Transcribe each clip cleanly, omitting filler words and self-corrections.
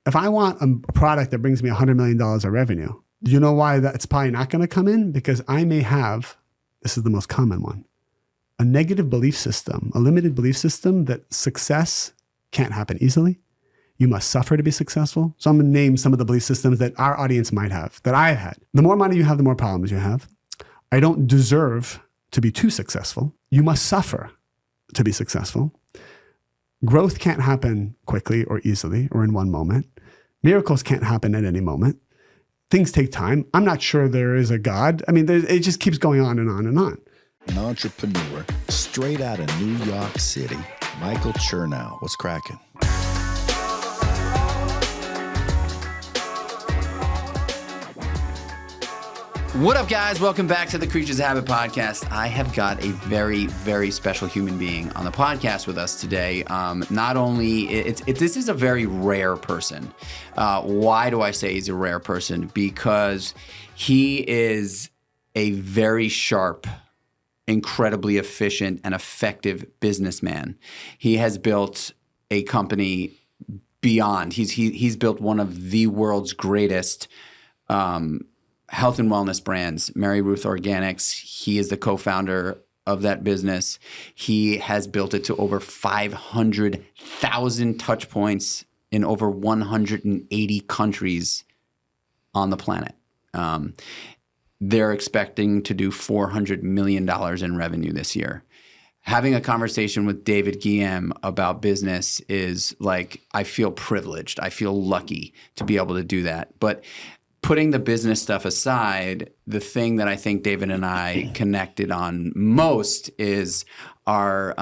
If I want a product that brings me $100 million of revenue, do you know why that's probably not going to come in? Because I may have, this is the most common one, a negative belief system, a limited belief system that success can't happen easily. You must suffer to be successful. So I'm going to name some of the belief systems that our audience might have, that I've had. The more money you have, the more problems you have. I don't deserve to be too successful. You must suffer to be successful. Growth can't happen quickly or easily or in one moment. Miracles can't happen at any moment. Things take time. I'm not sure there is a God. I mean, it just keeps going on and on and on. An entrepreneur straight out of New York City, Michael Chernow. What's cracking? What up, guys? Welcome back to the Creatures of Habit podcast. I have got a very, very special human being on the podcast with us today. Not only, this is a very rare person. Why do I say he's a rare person? Because he is a very sharp, incredibly efficient, and effective businessman. He has built a company beyond. He's built one of the world's greatest health and wellness brands, Mary Ruth Organics. He is the co-founder of that business. He has built it to over 500,000 touch points in over 180 countries on the planet. They're expecting to do $400 million in revenue this year. Having a conversation with David Guillaume about business is like, I feel privileged. I feel lucky to be able to do that. But putting the business stuff aside, the thing that I think David and I connected on most is our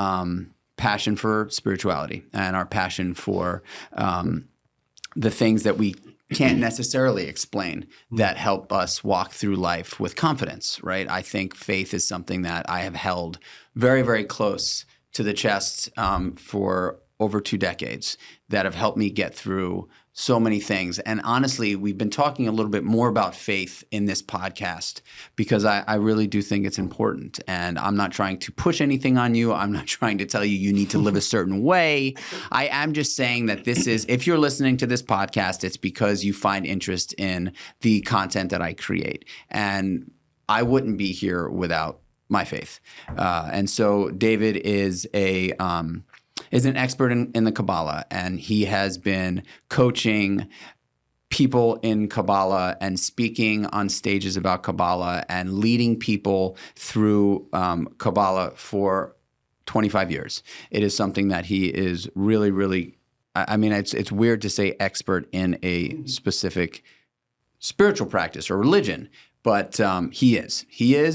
passion for spirituality and our passion for the things that we can't necessarily explain that help us walk through life with confidence, right? I think faith is something that I have held very, very close to the chest for over 2 decades that have helped me get through so many things. And honestly, we've been talking a little bit more about faith in this podcast because I really do think it's important. And I'm not trying to push anything on you. I'm not trying to tell you you need to live a certain way. I am just saying that this is, if you're listening to this podcast, it's because you find interest in the content that I create. And I wouldn't be here without my faith. And so David is an expert in the Kabbalah, and he has been coaching people in Kabbalah and speaking on stages about Kabbalah and leading people through Kabbalah for 25 years. It is something that he is really, really, I mean, it's weird to say expert in a specific spiritual practice or religion, but he is.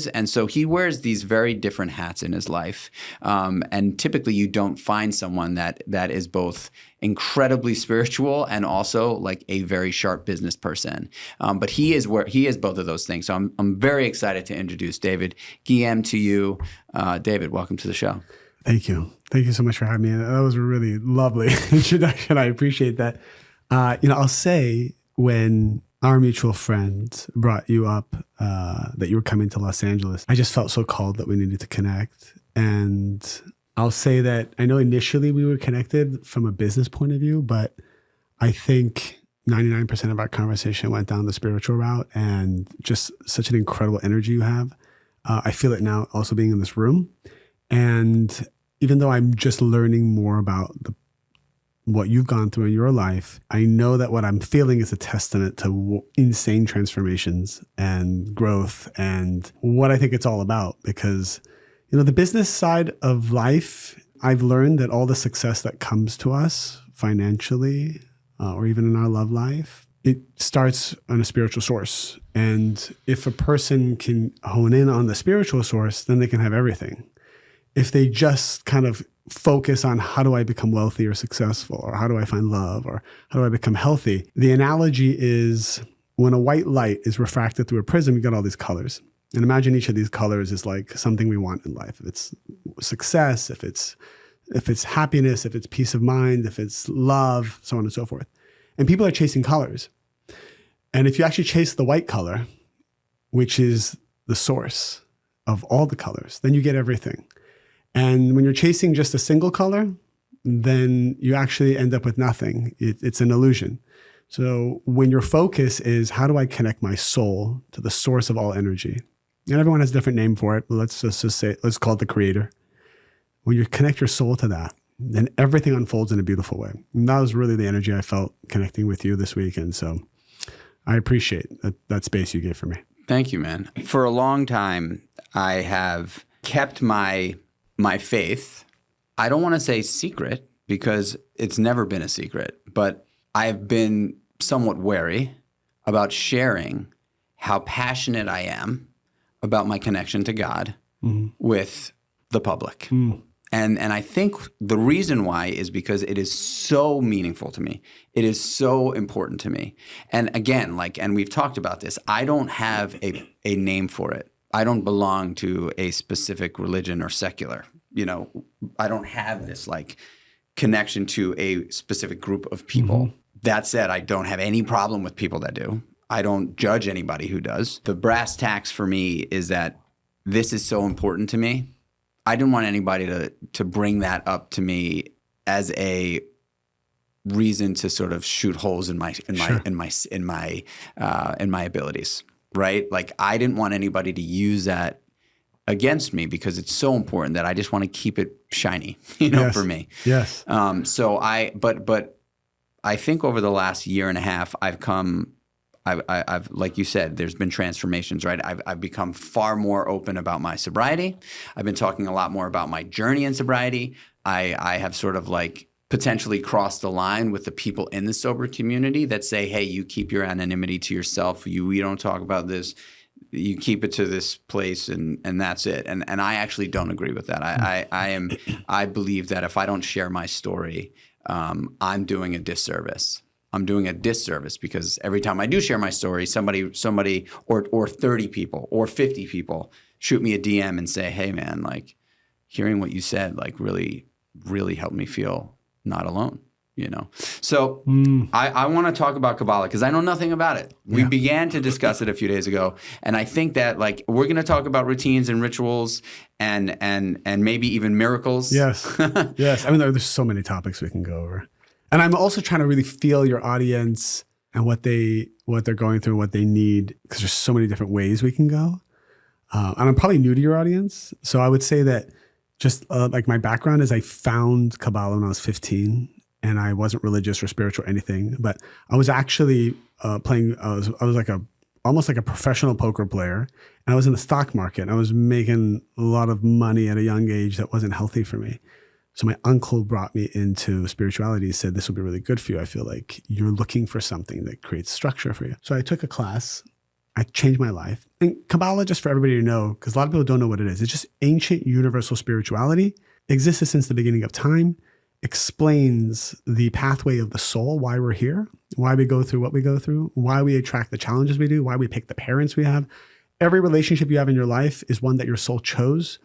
And so he wears these very different hats in his life. And typically you don't find someone that is both incredibly spiritual and also like a very sharp business person. But he is both of those things. So I'm very excited to introduce David Guillaume to you. David, welcome to the show. Thank you. Thank you so much for having me. That was a really lovely introduction. I appreciate that. I'll say when our mutual friend brought you up that you were coming to Los Angeles, I just felt so called that we needed to connect. And I'll say that I know initially we were connected from a business point of view, but I think 99% of our conversation went down the spiritual route and just such an incredible energy you have. I feel it now also being in this room. And even though I'm just learning more about what you've gone through in your life, I know that what I'm feeling is a testament to insane transformations and growth and what I think it's all about. Because, the business side of life, I've learned that all the success that comes to us financially or even in our love life, it starts on a spiritual source. And if a person can hone in on the spiritual source, then they can have everything. If they just kind of focus on how do I become wealthy or successful, or how do I find love, or how do I become healthy? The analogy is when a white light is refracted through a prism, you got all these colors. And imagine each of these colors is like something we want in life. If it's success, if it's happiness, if it's peace of mind, if it's love, so on and so forth. And people are chasing colors. And if you actually chase the white color, which is the source of all the colors, then you get everything. And when you're chasing just a single color, then you actually end up with nothing. It's an illusion. So when your focus is how do I connect my soul to the source of all energy, and everyone has a different name for it, but let's just say, let's call it the creator. When you connect your soul to that, then everything unfolds in a beautiful way. And that was really the energy I felt connecting with you this week. And so I appreciate that space you gave for me. Thank you, man. For a long time, I have kept my faith. I don't want to say secret because it's never been a secret, but I've been somewhat wary about sharing how passionate I am about my connection to God with the public. And I think the reason why is because it is so meaningful to me. It is so important to me. And again, and we've talked about this, I don't have a name for it. I don't belong to a specific religion or secular. I don't have this connection to a specific group of people. That said, I don't have any problem with people that do. I don't judge anybody who does. The brass tacks for me is that this is so important to me. I didn't want anybody to bring that up to me as a reason to sort of shoot holes in my abilities, right? I didn't want anybody to use that against me because it's so important that I just want to keep it shiny, for me. Yes. But I think over the last year and a half, I've like you said, there's been transformations, right? I've become far more open about my sobriety. I've been talking a lot more about my journey in sobriety. I have sort of potentially crossed the line with the people in the sober community that say, hey, you keep your anonymity to yourself. We don't talk about this. You keep it to this place and that's it. And I actually don't agree with that. I believe that if I don't share my story, I'm doing a disservice. I'm doing a disservice because every time I do share my story, somebody or 30 people or 50 people shoot me a DM and say, hey man, hearing what you said, really, really helped me feel not alone, So I want to talk about Kabbalah because I know nothing about it. Yeah. We began to discuss it a few days ago. And I think that we're going to talk about routines and rituals and maybe even miracles. Yes. Yes. I mean, there's so many topics we can go over. And I'm also trying to really feel your audience and what they're going through, what they need, because there's so many different ways we can go. And I'm probably new to your audience. So I would say that just my background is I found Kabbalah when I was 15 and I wasn't religious or spiritual or anything, but I was actually playing, I was almost like a professional poker player. And I was in the stock market. And I was making a lot of money at a young age that wasn't healthy for me. So my uncle brought me into spirituality. He said, this will be really good for you. I feel like you're looking for something that creates structure for you. So I took a class. I changed my life. And Kabbalah, just for everybody to know, because a lot of people don't know what it is. It's just ancient universal spirituality. Existed since the beginning of time. Explains the pathway of the soul, why we're here, why we go through what we go through, why we attract the challenges we do, why we pick the parents we have. Every relationship you have in your life is one that your soul chose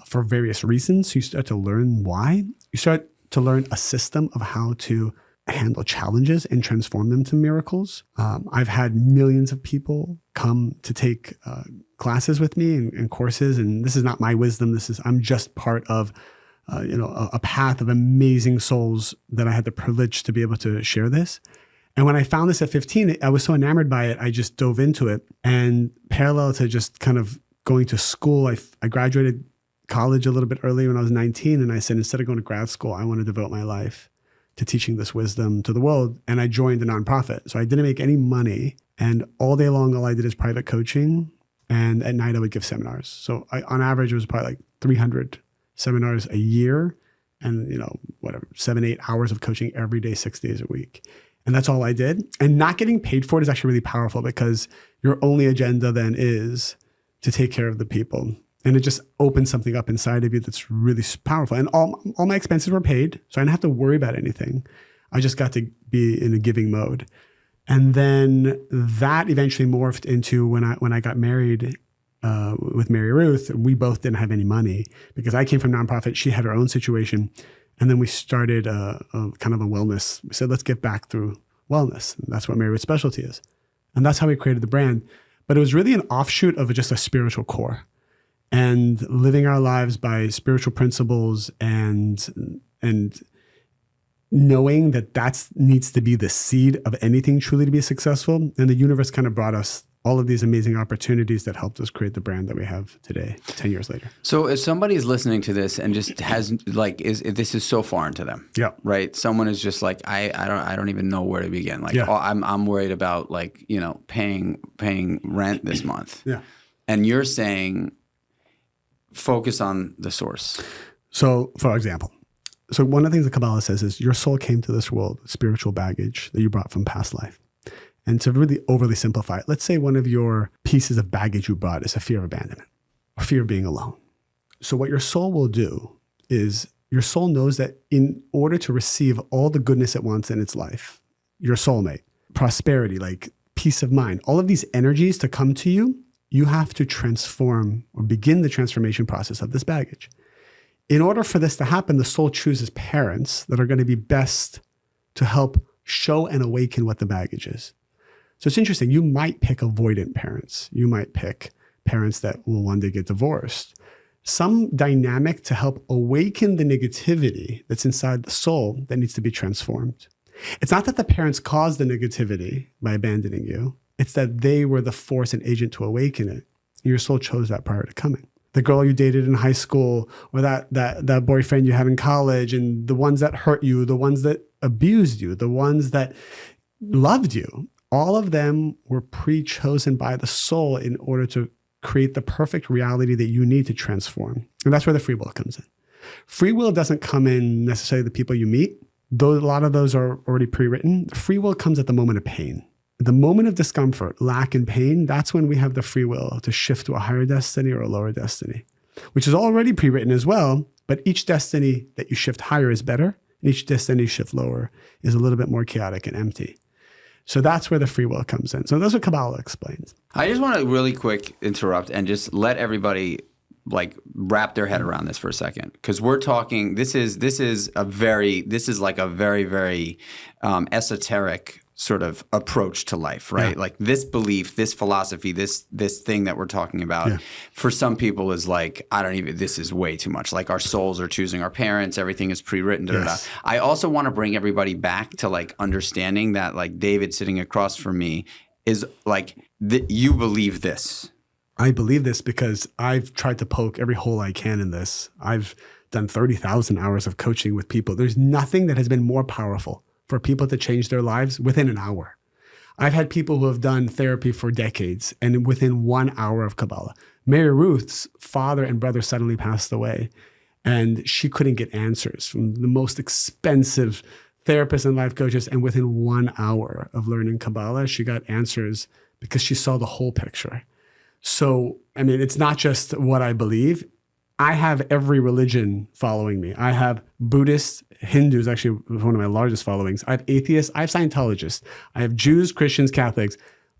for various reasons. So you start to learn why. You start to learn a system of how to handle challenges and transform them to miracles. I've had millions of people come to take classes with me and courses, and this is not my wisdom. I'm just part of a path of amazing souls that I had the privilege to be able to share this. And when I found this at 15, I was so enamored by it, I just dove into it. And parallel to just kind of going to school, I graduated college a little bit early when I was 19. And I said, instead of going to grad school, I want to devote my life to teaching this wisdom to the world. And I joined a nonprofit. So I didn't make any money. And all day long, all I did is private coaching. And at night I would give seminars. So on average, it was probably like 300 seminars a year and, 7-8 hours of coaching every day, 6 days a week. And that's all I did. And not getting paid for it is actually really powerful because your only agenda then is to take care of the people. And it just opens something up inside of you that's really powerful. And all my expenses were paid, so I didn't have to worry about anything. I just got to be in a giving mode. And then that eventually morphed into when I got married with Mary Ruth. We both didn't have any money because I came from nonprofit. She had her own situation. And then we started a kind of a wellness. We said, let's get back through wellness. And that's what Mary Ruth's specialty is. And that's how we created the brand. But it was really an offshoot of just a spiritual core. And living our lives by spiritual principles and knowing that that needs to be the seed of anything truly to be successful. And the universe kind of brought us all of these amazing opportunities that helped us create the brand that we have today, 10 years later. So if somebody's listening to this and just has like, this is so foreign to them, Yeah. right? Someone is just like, I don't even know where to begin. Like, Yeah. oh, I'm worried about like, paying rent this month. Yeah. And you're saying, focus on the source. So, for example, one of the things that Kabbalah says is your soul came to this world with spiritual baggage that you brought from past life. And to really overly simplify it, let's say one of your pieces of baggage you brought is a fear of abandonment or fear of being alone. So what your soul will do is your soul knows that in order to receive all the goodness it wants in its life, your soulmate, prosperity, like peace of mind, all of these energies to come to you, you have to transform or begin the transformation process of this baggage. In order for this to happen, the soul chooses parents that are going to be best to help show and awaken what the baggage is. So it's interesting. You might pick avoidant parents. You might pick parents that will one day get divorced. Some dynamic to help awaken the negativity that's inside the soul that needs to be transformed. It's not that the parents caused the negativity by abandoning you. It's that they were the force and agent to awaken it. Your soul chose that prior to coming. The girl you dated in high school, or that boyfriend you had in college, and the ones that hurt you, the ones that abused you, the ones that loved you, all of them were pre-chosen by the soul in order to create the perfect reality that you need to transform. And that's where the free will comes in. Free will doesn't come in necessarily the people you meet. Though a lot of those are already pre-written. Free will comes at the moment of pain. The moment of discomfort, lack, and pain, that's when we have the free will to shift to a higher destiny or a lower destiny, which is already pre-written as well. But each destiny that you shift higher is better, and each destiny you shift lower is a little bit more chaotic and empty. So that's where the free will comes in. So that's what Kabbalah explains. I just want to really quick interrupt and just let everybody like wrap their head around this for a second, because we're talking. This is like a very, very esoteric sort of approach to life, right? Yeah. Like this belief, this philosophy, this thing that we're talking about, for some people is like, this is way too much. Like our souls are choosing our parents, everything is pre-written, Yes. I also want to bring everybody back to like understanding that like David sitting across from me is like, you believe this. I believe this because I've tried to poke every hole I can in this. I've done 30,000 hours of coaching with people. There's nothing that has been more powerful for people to change their lives within an hour. I've had people who have done therapy for decades and within 1 hour of Kabbalah. Mary Ruth's father and brother suddenly passed away and she couldn't get answers from the most expensive therapists and life coaches. And within 1 hour of learning Kabbalah, she got answers because she saw the whole picture. So, I mean, it's not just what I believe. I have every religion following me. I have Buddhists, Hindus, actually one of my largest followings. I have atheists, I have Scientologists, I have Jews, Christians, Catholics.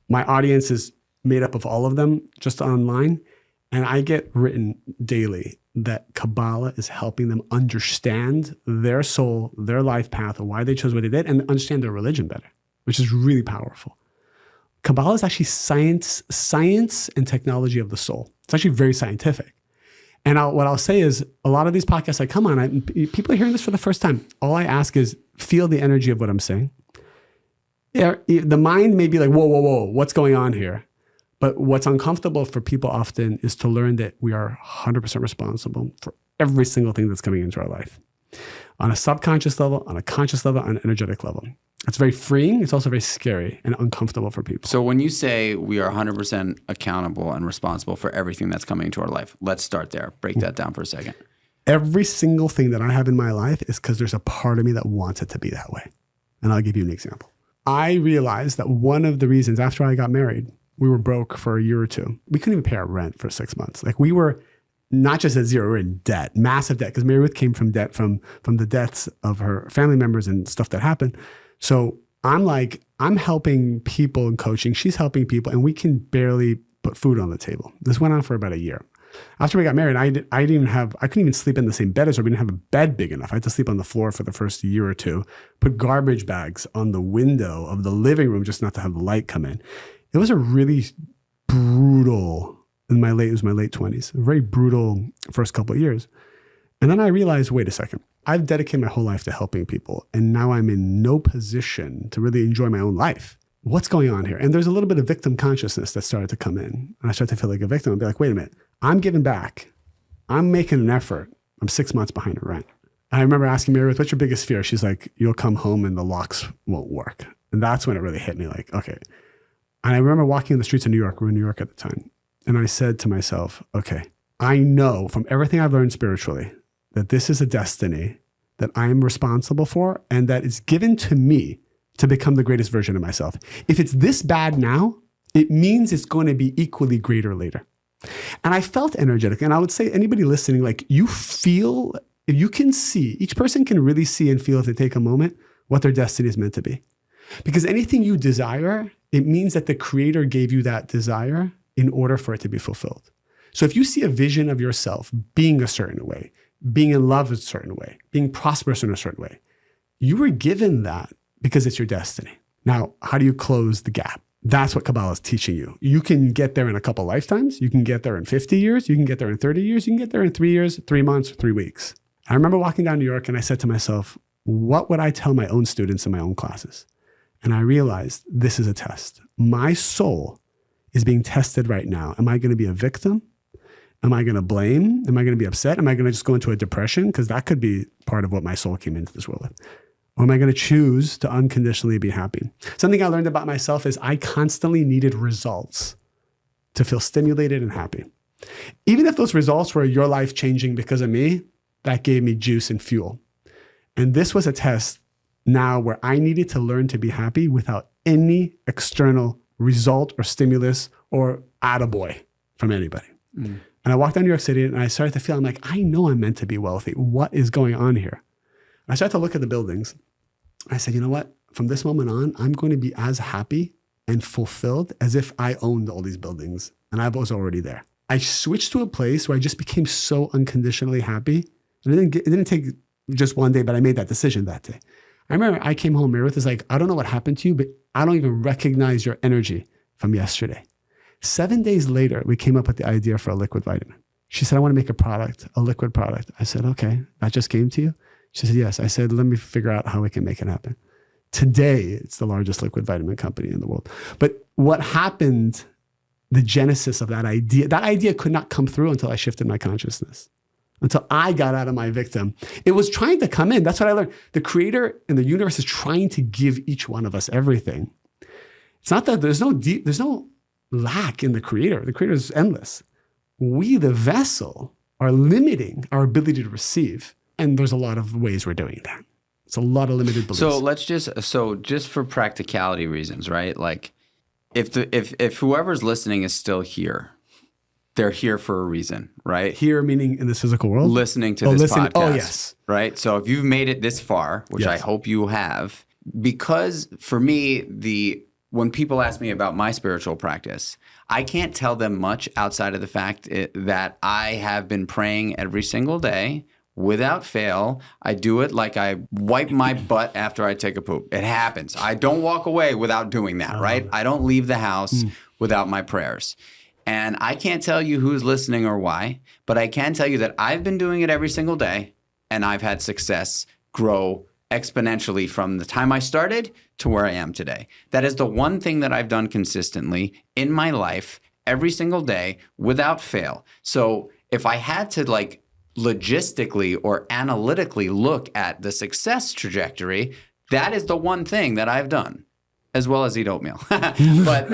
My audience is made up of all of them just online. And I get written daily that Kabbalah is helping them understand their soul, their life path, why they chose what they did, and understand their religion better, which is really powerful. Kabbalah is actually science and technology of the soul. It's actually very scientific. And what I'll say is a lot of these podcasts I come on, people are hearing this for the first time. All I ask is feel the energy of what I'm saying. The mind may be like, whoa, what's going on here? But what's uncomfortable for people often is to learn that we are 100% responsible for every single thing that's coming into our life. On a subconscious level, on a conscious level, on an energetic level. It's very freeing. It's also very scary and uncomfortable for people. So when you say we are 100% accountable and responsible for everything that's coming into our life, let's start there. Break that down for a second. Every single thing that I have in my life is because there's a part of me that wants it to be that way. And I'll give you an example. I realized that one of the reasons after I got married, we were broke for a year or two. We couldn't even pay our rent for 6 months. Like we were not just at zero, we were in debt, massive debt, because Mary Ruth came from debt from the deaths of her family members and stuff that happened. So I'm helping people in coaching. She's helping people, and we can barely put food on the table. This went on for about a year. After we got married, I couldn't even sleep in the same bed as her. We didn't have a bed big enough. I had to sleep on the floor for the first year or two, put garbage bags on the window of the living room just not to have the light come in. It was a really brutal, it was my late 20s, a very brutal first couple of years. And then I realized, wait a second, I've dedicated my whole life to helping people, and now I'm in no position to really enjoy my own life. What's going on here? And there's a little bit of victim consciousness that started to come in. And I started to feel like a victim and be like, wait a minute, I'm giving back. I'm making an effort. I'm 6 months behind in rent. And I remember asking Mary, what's your biggest fear? She's like, you'll come home and the locks won't work. And that's when it really hit me like, okay. And I remember walking in the streets of New York. We were in New York at the time. And I said to myself, okay, I know from everything I've learned spiritually that this is a destiny that I am responsible for and that is given to me to become the greatest version of myself. If it's this bad now, it means it's going to be equally greater later. And I felt energetic. And I would say anybody listening, like you feel, you can see, each person can really see and feel if they take a moment what their destiny is meant to be. Because anything you desire, it means that the Creator gave you that desire in order for it to be fulfilled. So if you see a vision of yourself being a certain way, being in love a certain way, being prosperous in a certain way, you were given that because it's your destiny. Now, how do you close the gap? That's what Kabbalah is teaching you. You can get there in a couple lifetimes. You can get there in 50 years. You can get there in 30 years. You can get there in 3 years, 3 months, 3 weeks. I remember walking down New York and I said to myself, what would I tell my own students in my own classes? And I realized this is a test. My soul is being tested right now. Am I going to be a victim? Am I going to blame? Am I going to be upset? Am I going to just go into a depression? Because that could be part of what my soul came into this world with. Or am I going to choose to unconditionally be happy? Something I learned about myself is I constantly needed results to feel stimulated and happy. Even if those results were your life changing because of me, that gave me juice and fuel. And this was a test now where I needed to learn to be happy without any external result or stimulus or attaboy from anybody. Mm. And I walked down New York City and I started to feel, I'm like, I know I'm meant to be wealthy. What is going on here? I started to look at the buildings. I said, you know what? From this moment on, I'm going to be as happy and fulfilled as if I owned all these buildings and I was already there. I switched to a place where I just became so unconditionally happy. And it didn't take just one day, but I made that decision that day. I remember I came home, Meredith was like, I don't know what happened to you, but I don't even recognize your energy from yesterday. 7 days later, we came up with the idea for a liquid vitamin. She said, I want to make a product, a liquid product. I said, okay, that just came to you? She said, yes. I said, let me figure out how we can make it happen. Today, it's the largest liquid vitamin company in the world. But what happened, the genesis of that idea could not come through until I shifted my consciousness, until I got out of my victim. It was trying to come in. That's what I learned. The Creator and the universe is trying to give each one of us everything. It's not that there's no lack in the Creator. The Creator is endless. We, the vessel, are limiting our ability to receive. And there's a lot of ways we're doing that. It's a lot of limited beliefs. So just for practicality reasons, right? Like if whoever's listening is still here, they're here for a reason, right? Here meaning in this physical world? Listening to this podcast. Oh, yes. Right? So if you've made it this far, which yes. I hope you have, because for me, when people ask me about my spiritual practice, I can't tell them much outside of the fact that I have been praying every single day without fail. I do it like I wipe my butt after I take a poop. It happens. I don't walk away without doing that, right? I don't leave the house without my prayers. And I can't tell you who's listening or why, but I can tell you that I've been doing it every single day, and I've had success grow exponentially from the time I started to where I am today. That is the one thing that I've done consistently in my life every single day without fail. So if I had to logistically or analytically look at the success trajectory, that is the one thing that I've done, as well as eat oatmeal. But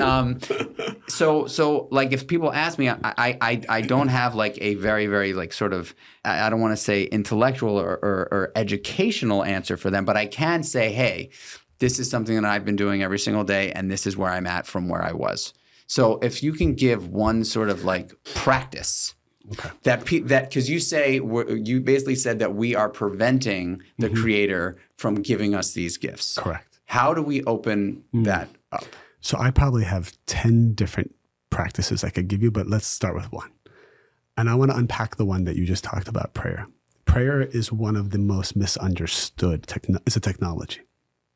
so if people ask me, I don't have a very, very sort of, I don't want to say intellectual or educational answer for them, but I can say, hey, this is something that I've been doing every single day, and this is where I'm at from where I was. So if you can give one sort of practice, okay. That because you basically said that we are preventing the Creator from giving us these gifts. Correct. How do we open that up? So I probably have 10 different practices I could give you, but let's start with one. And I want to unpack the one that you just talked about, prayer. Prayer is one of the most misunderstood. It's a technology.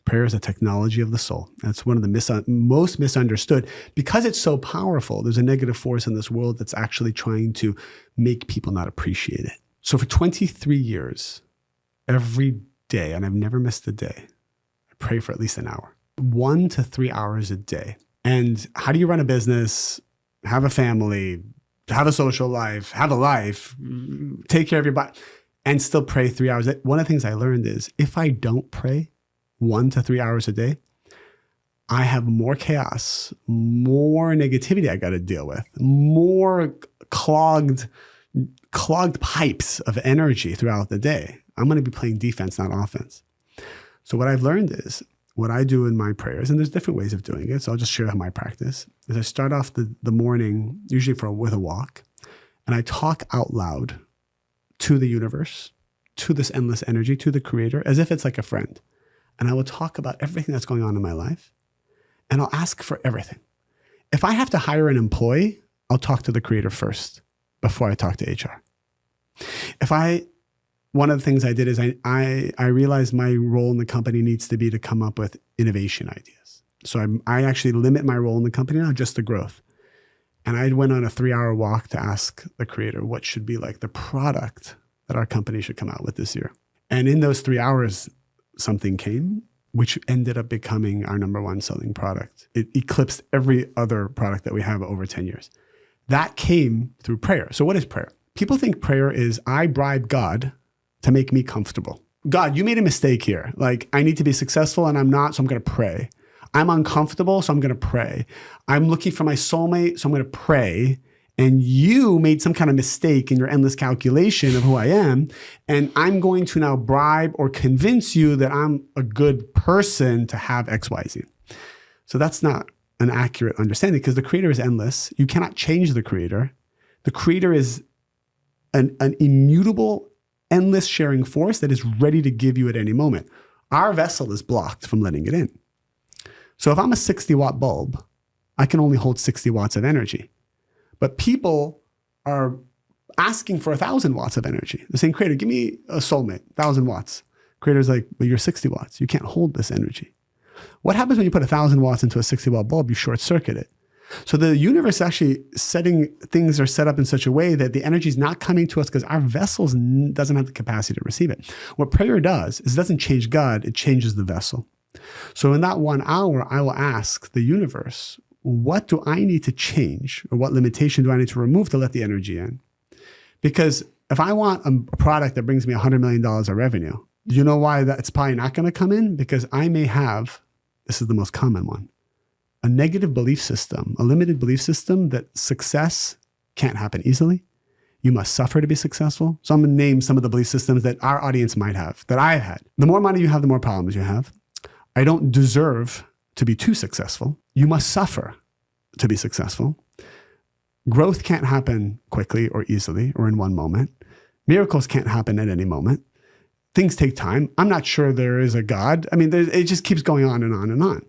Prayer is a technology of the soul. That's one of the most misunderstood because it's so powerful. There's a negative force in this world that's actually trying to make people not appreciate it. So for 23 years, every day, and I've never missed a day. I pray for at least an hour, 1 to 3 hours a day. And how do you run a business, have a family, have a social life, have a life, take care of your body, and still pray 3 hours? One of the things I learned is if I don't pray 1 to 3 hours a day, I have more chaos, more negativity I got to deal with, more clogged pipes of energy throughout the day. I'm going to be playing defense, not offense. So what I've learned is what I do in my prayers, and there's different ways of doing it, so I'll just share my practice, is I start off the morning, usually with a walk, and I talk out loud to the universe, to this endless energy, to the creator, as if it's like a friend. And I will talk about everything that's going on in my life, and I'll ask for everything. If I have to hire an employee, I'll talk to the creator first before I talk to HR. One of the things I did is I realized my role in the company needs to be to come up with innovation ideas. So I actually limit my role in the company now just to growth. And I went on a 3-hour walk to ask the creator what should be like the product that our company should come out with this year. And in those 3 hours, something came, which ended up becoming our number one selling product. It eclipsed every other product that we have over 10 years. That came through prayer. So what is prayer? People think prayer is I bribe God to make me comfortable. God, you made a mistake here. Like, I need to be successful and I'm not, so I'm going to pray. I'm uncomfortable, so I'm going to pray. I'm looking for my soulmate, so I'm going to pray. And you made some kind of mistake in your endless calculation of who I am. And I'm going to now bribe or convince you that I'm a good person to have X, Y, Z. So that's not an accurate understanding because the creator is endless. You cannot change the creator. The creator is an immutable, endless sharing force that is ready to give you at any moment. Our vessel is blocked from letting it in. So if I'm a 60-watt bulb, I can only hold 60 watts of energy. But people are asking for 1,000 watts of energy. They're saying, creator, give me a soulmate, 1,000 watts. Creator's like, well, you're 60 watts. You can't hold this energy. What happens when you put 1,000 watts into a 60-watt bulb? You short circuit it. So the universe actually things are set up in such a way that the energy is not coming to us because our vessels doesn't have the capacity to receive it. What prayer does is it doesn't change God, it changes the vessel. So in that 1 hour, I will ask the universe, what do I need to change or what limitation do I need to remove to let the energy in? Because if I want a product that brings me $100 million of revenue, do you know why it's probably not going to come in? Because I may have, this is the most common one, a negative belief system, a limited belief system that success can't happen easily. You must suffer to be successful. So I'm going to name some of the belief systems that our audience might have, that I've had. The more money you have, the more problems you have. I don't deserve to be too successful. You must suffer to be successful. Growth can't happen quickly or easily or in one moment. Miracles can't happen at any moment. Things take time. I'm not sure there is a God. I mean, it just keeps going on and on and on.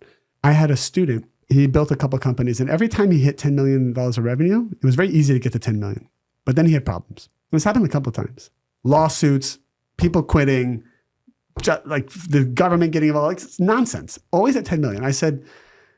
I had a student, he built a couple of companies, and every time he hit $10 million of revenue, it was very easy to get to 10 million. But then he had problems. This happened a couple of times. Lawsuits, people quitting, like the government getting involved, like it's nonsense. Always at 10 million. He said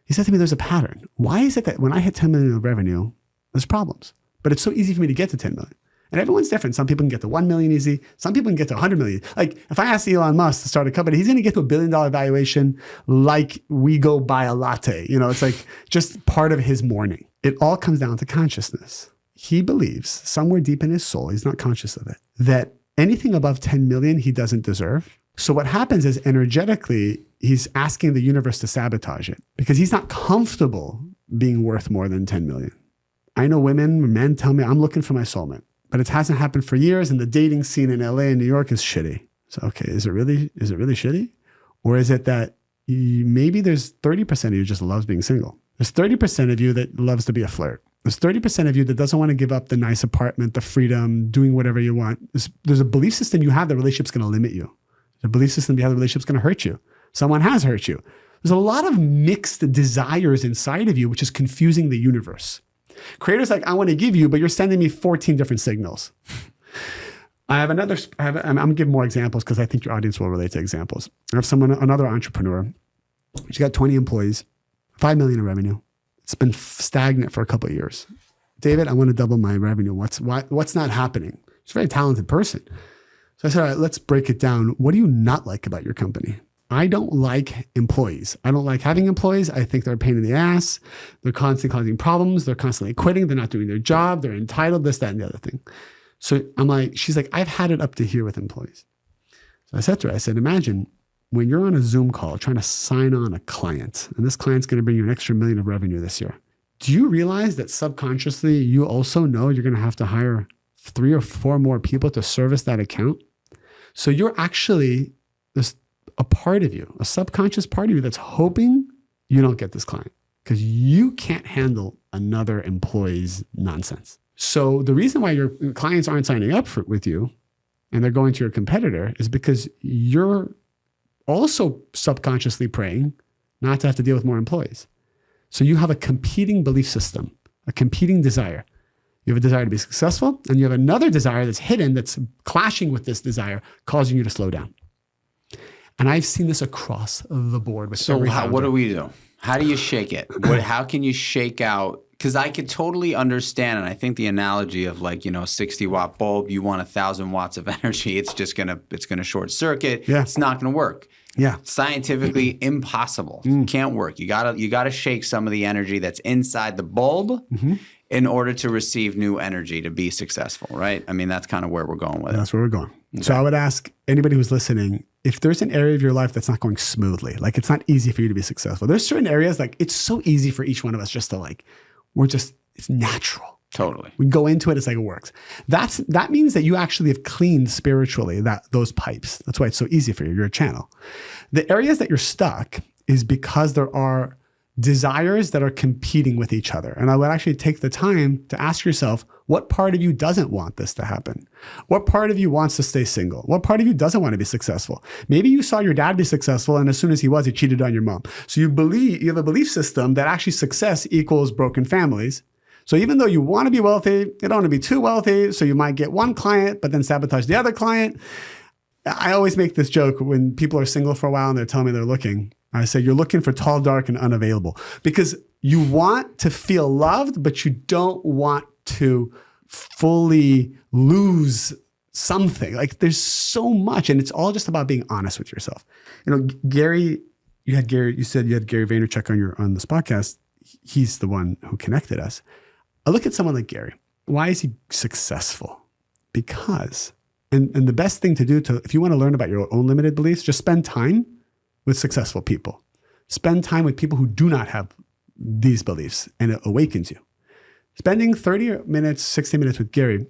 to me, there's a pattern. Why is it that when I hit 10 million of revenue, there's problems, but it's so easy for me to get to 10 million? And everyone's different. Some people can get to 1 million easy. Some people can get to 100 million. Like if I ask Elon Musk to start a company, he's going to get to $1 billion valuation like we go buy a latte. You know, it's like just part of his morning. It all comes down to consciousness. He believes somewhere deep in his soul, he's not conscious of it, that anything above 10 million, he doesn't deserve. So what happens is energetically, he's asking the universe to sabotage it because he's not comfortable being worth more than 10 million. I know women, men tell me, I'm looking for my soulmate, but it hasn't happened for years. And the dating scene in LA and New York is shitty. So, okay, is it really shitty? Or is it that maybe there's 30% of you just loves being single? There's 30% of you that loves to be a flirt. There's 30% of you that doesn't want to give up the nice apartment, the freedom, doing whatever you want. There's a belief system you have that relationship's going to limit you. The belief system you have, the relationship's going to hurt you. Someone has hurt you. There's a lot of mixed desires inside of you, which is confusing the universe. Creator's like, I want to give you, but you're sending me 14 different signals. I'm going to give more examples because I think your audience will relate to examples. I have another entrepreneur. She's got 20 employees, 5 million in revenue. It's been stagnant for a couple of years. David, I want to double my revenue. What's not happening? She's a very talented person. So I said, all right, let's break it down. What do you not like about your company? I don't like employees. I don't like having employees. I think they're a pain in the ass. They're constantly causing problems. They're constantly quitting. They're not doing their job. They're entitled, this, that, and the other thing. So I'm like, she's like, I've had it up to here with employees. So I said to her, I said, imagine when you're on a Zoom call trying to sign on a client, and this client's going to bring you an extra $1 million of revenue this year. Do you realize that subconsciously you also know you're going to have to hire 3 or 4 more people to service that account? So you're actually, there's a part of you, a subconscious part of you that's hoping you don't get this client because you can't handle another employee's nonsense. So the reason why your clients aren't signing up with you and they're going to your competitor is because you're also subconsciously praying not to have to deal with more employees. So you have a competing belief system, a competing desire. You have a desire to be successful, and you have another desire that's hidden, that's clashing with this desire, causing you to slow down. And I've seen this across the board with every founder. What do we do? How do you shake it? How can you shake out? Because I could totally understand, and I think the analogy of 60-watt bulb, you want 1,000 watts of energy, it's gonna short circuit. Yeah. It's not gonna work. Yeah. Scientifically impossible. Can't work. You gotta shake some of the energy that's inside the bulb in order to receive new energy to be successful, right? I mean, that's kind of where we're going with it. That's where we're going. Okay. So I would ask anybody who's listening, if there's an area of your life that's not going smoothly, like it's not easy for you to be successful. There's certain areas like it's so easy for each one of us just to it's natural. Totally. We go into it, it's like it works. That means that you actually have cleaned spiritually those pipes. That's why it's so easy for you. You're a channel. The areas that you're stuck is because there are desires that are competing with each other. And I would actually take the time to ask yourself, what part of you doesn't want this to happen? What part of you wants to stay single? What part of you doesn't want to be successful? Maybe you saw your dad be successful, and as soon as he was, he cheated on your mom. So you have a belief system that actually success equals broken families. So even though you want to be wealthy, you don't want to be too wealthy. So you might get one client, but then sabotage the other client. I always make this joke when people are single for a while and they're telling me they're looking. I say, you're looking for tall, dark, and unavailable because you want to feel loved, but you don't want to fully lose something. Like there's so much, and it's all just about being honest with yourself. Gary, you said you had Gary Vaynerchuk on this podcast. He's the one who connected us. I look at someone like Gary. Why is he successful? Because, and the best thing to do if you want to learn about your own limited beliefs, just spend time with successful people. Spend time with people who do not have these beliefs, and it awakens you. Spending 30 minutes, 60 minutes with Gary,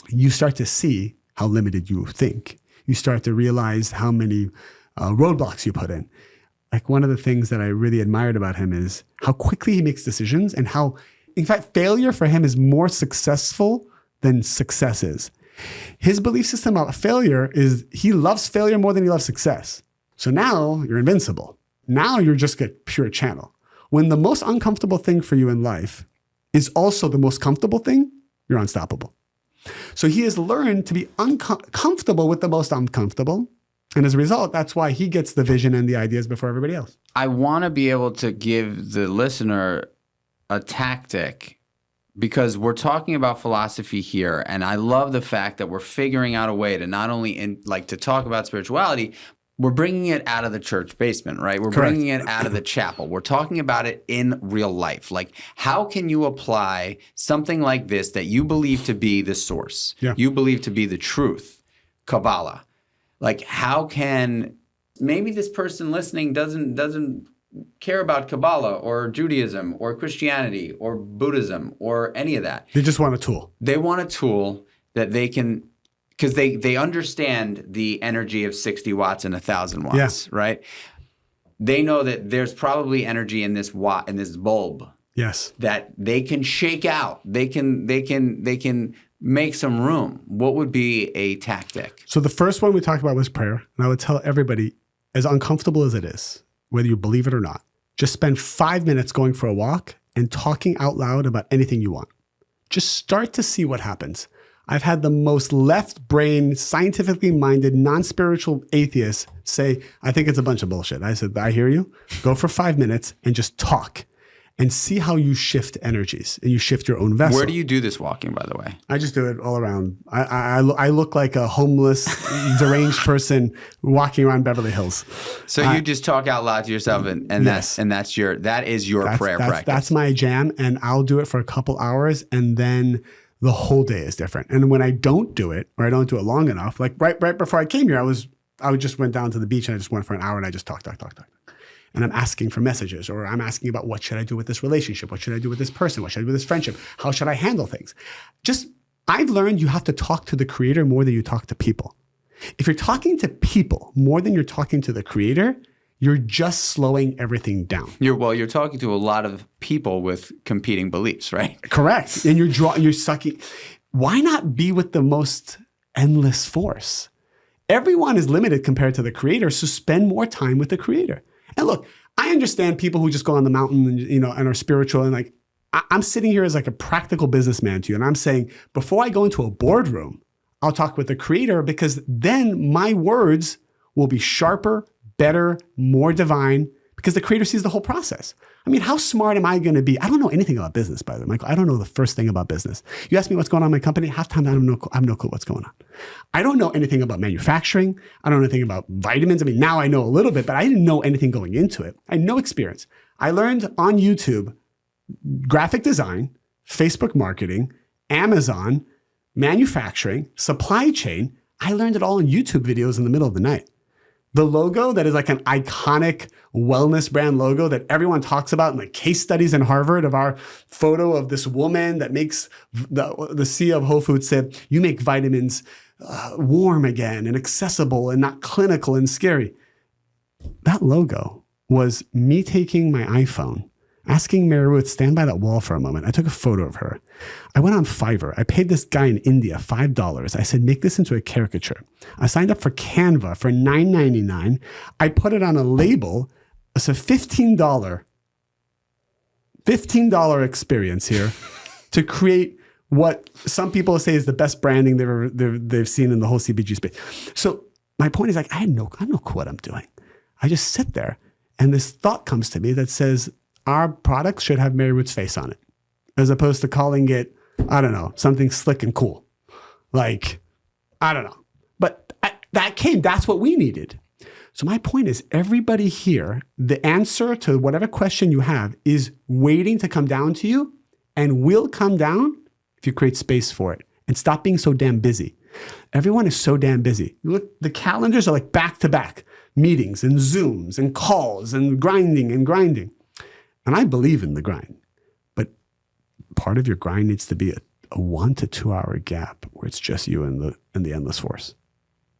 you start to see how limited you think. You start to realize how many roadblocks you put in. Like one of the things that I really admired about him is how quickly he makes decisions and how, in fact, failure for him is more successful than success is. His belief system about failure is he loves failure more than he loves success. So now you're invincible. Now you're just a pure channel. When the most uncomfortable thing for you in life is also the most comfortable thing, you're unstoppable. So he has learned to be comfortable with the most uncomfortable. And as a result, that's why he gets the vision and the ideas before everybody else. I want to be able to give the listener a tactic because we're talking about philosophy here. And I love the fact that we're figuring out a way to not only to talk about spirituality, we're bringing it out of the church basement, right? We're Correct. bringing it out of the chapel. We're talking about it in real life. Like, how can you apply something like this that you believe to be the source? Yeah. You believe to be the truth, Kabbalah. Like, how can maybe this person listening doesn't care about Kabbalah or Judaism or Christianity or Buddhism or any of that. They just want a tool. They want a tool that they can, because they understand the energy of 60 watts and 1,000 watts, right? They know that there's probably energy in this bulb. Yes. That they can shake out. They can make some room. What would be a tactic? So the first one we talked about was prayer. And I would tell everybody, as uncomfortable as it is, whether you believe it or not, just spend 5 minutes going for a walk and talking out loud about anything you want. Just start to see what happens. I've had the most left brain, scientifically minded, non-spiritual atheists say, I think it's a bunch of bullshit. I said, I hear you. Go for 5 minutes and just talk. and see how you shift energies and you shift your own vessel. Where do you do this walking, by the way? I just do it all around. I look like a homeless, deranged person walking around Beverly Hills. So you just talk out loud to yourself, and Yes. that is your prayer practice. That's my jam, and I'll do it for a couple hours, and then the whole day is different. And when I don't do it, or I don't do it long enough, like right before I came here, I just went down to the beach and I just went for an hour and I just talk. And I'm asking for messages, or I'm asking about what should I do with this relationship? What should I do with this person? What should I do with this friendship? How should I handle things? I've learned you have to talk to the creator more than you talk to people. If you're talking to people more than you're talking to the creator, you're just slowing everything down. You're talking to a lot of people with competing beliefs, right? Correct. And you're sucking. Why not be with the most endless force? Everyone is limited compared to the creator, so spend more time with the creator. And look, I understand people who just go on the mountain and, and are spiritual, and like, I'm sitting here as like a practical businessman to you. And I'm saying, before I go into a boardroom, I'll talk with the creator, because then my words will be sharper, better, more divine, because the creator sees the whole process. I mean, how smart am I going to be? I don't know anything about business, by the way, Michael. I don't know the first thing about business. You ask me what's going on in my company, half the time I have no clue what's going on. I don't know anything about manufacturing. I don't know anything about vitamins. I mean, now I know a little bit, but I didn't know anything going into it. I had no experience. I learned on YouTube graphic design, Facebook marketing, Amazon, manufacturing, supply chain. I learned it all in YouTube videos in the middle of the night. The logo that is like an iconic wellness brand logo that everyone talks about in the case studies in Harvard of our photo of this woman that makes the CEO of Whole Foods said, you make vitamins warm again and accessible and not clinical and scary. That logo was me taking my iPhone, asking Mary Ruth, stand by that wall for a moment. I took a photo of her. I went on Fiverr. I paid this guy in India $5. I said, make this into a caricature. I signed up for Canva for $9.99. I put it on a label. It's a $15 experience here to create what some people say is the best branding they've seen in the whole CPG space. So my point is, like, I have no clue what I'm doing. I just sit there and this thought comes to me that says, our products should have Mary Ruth's face on it, as opposed to calling it, I don't know, something slick and cool. Like, I don't know. But that's what we needed. So my point is, everybody here, the answer to whatever question you have is waiting to come down to you, and will come down if you create space for it and stop being so damn busy. Everyone is so damn busy. Look, the calendars are like back-to-back meetings and Zooms and calls and grinding. And I believe in the grind, but part of your grind needs to be a 1 to 2 hour gap where it's just you and the endless force.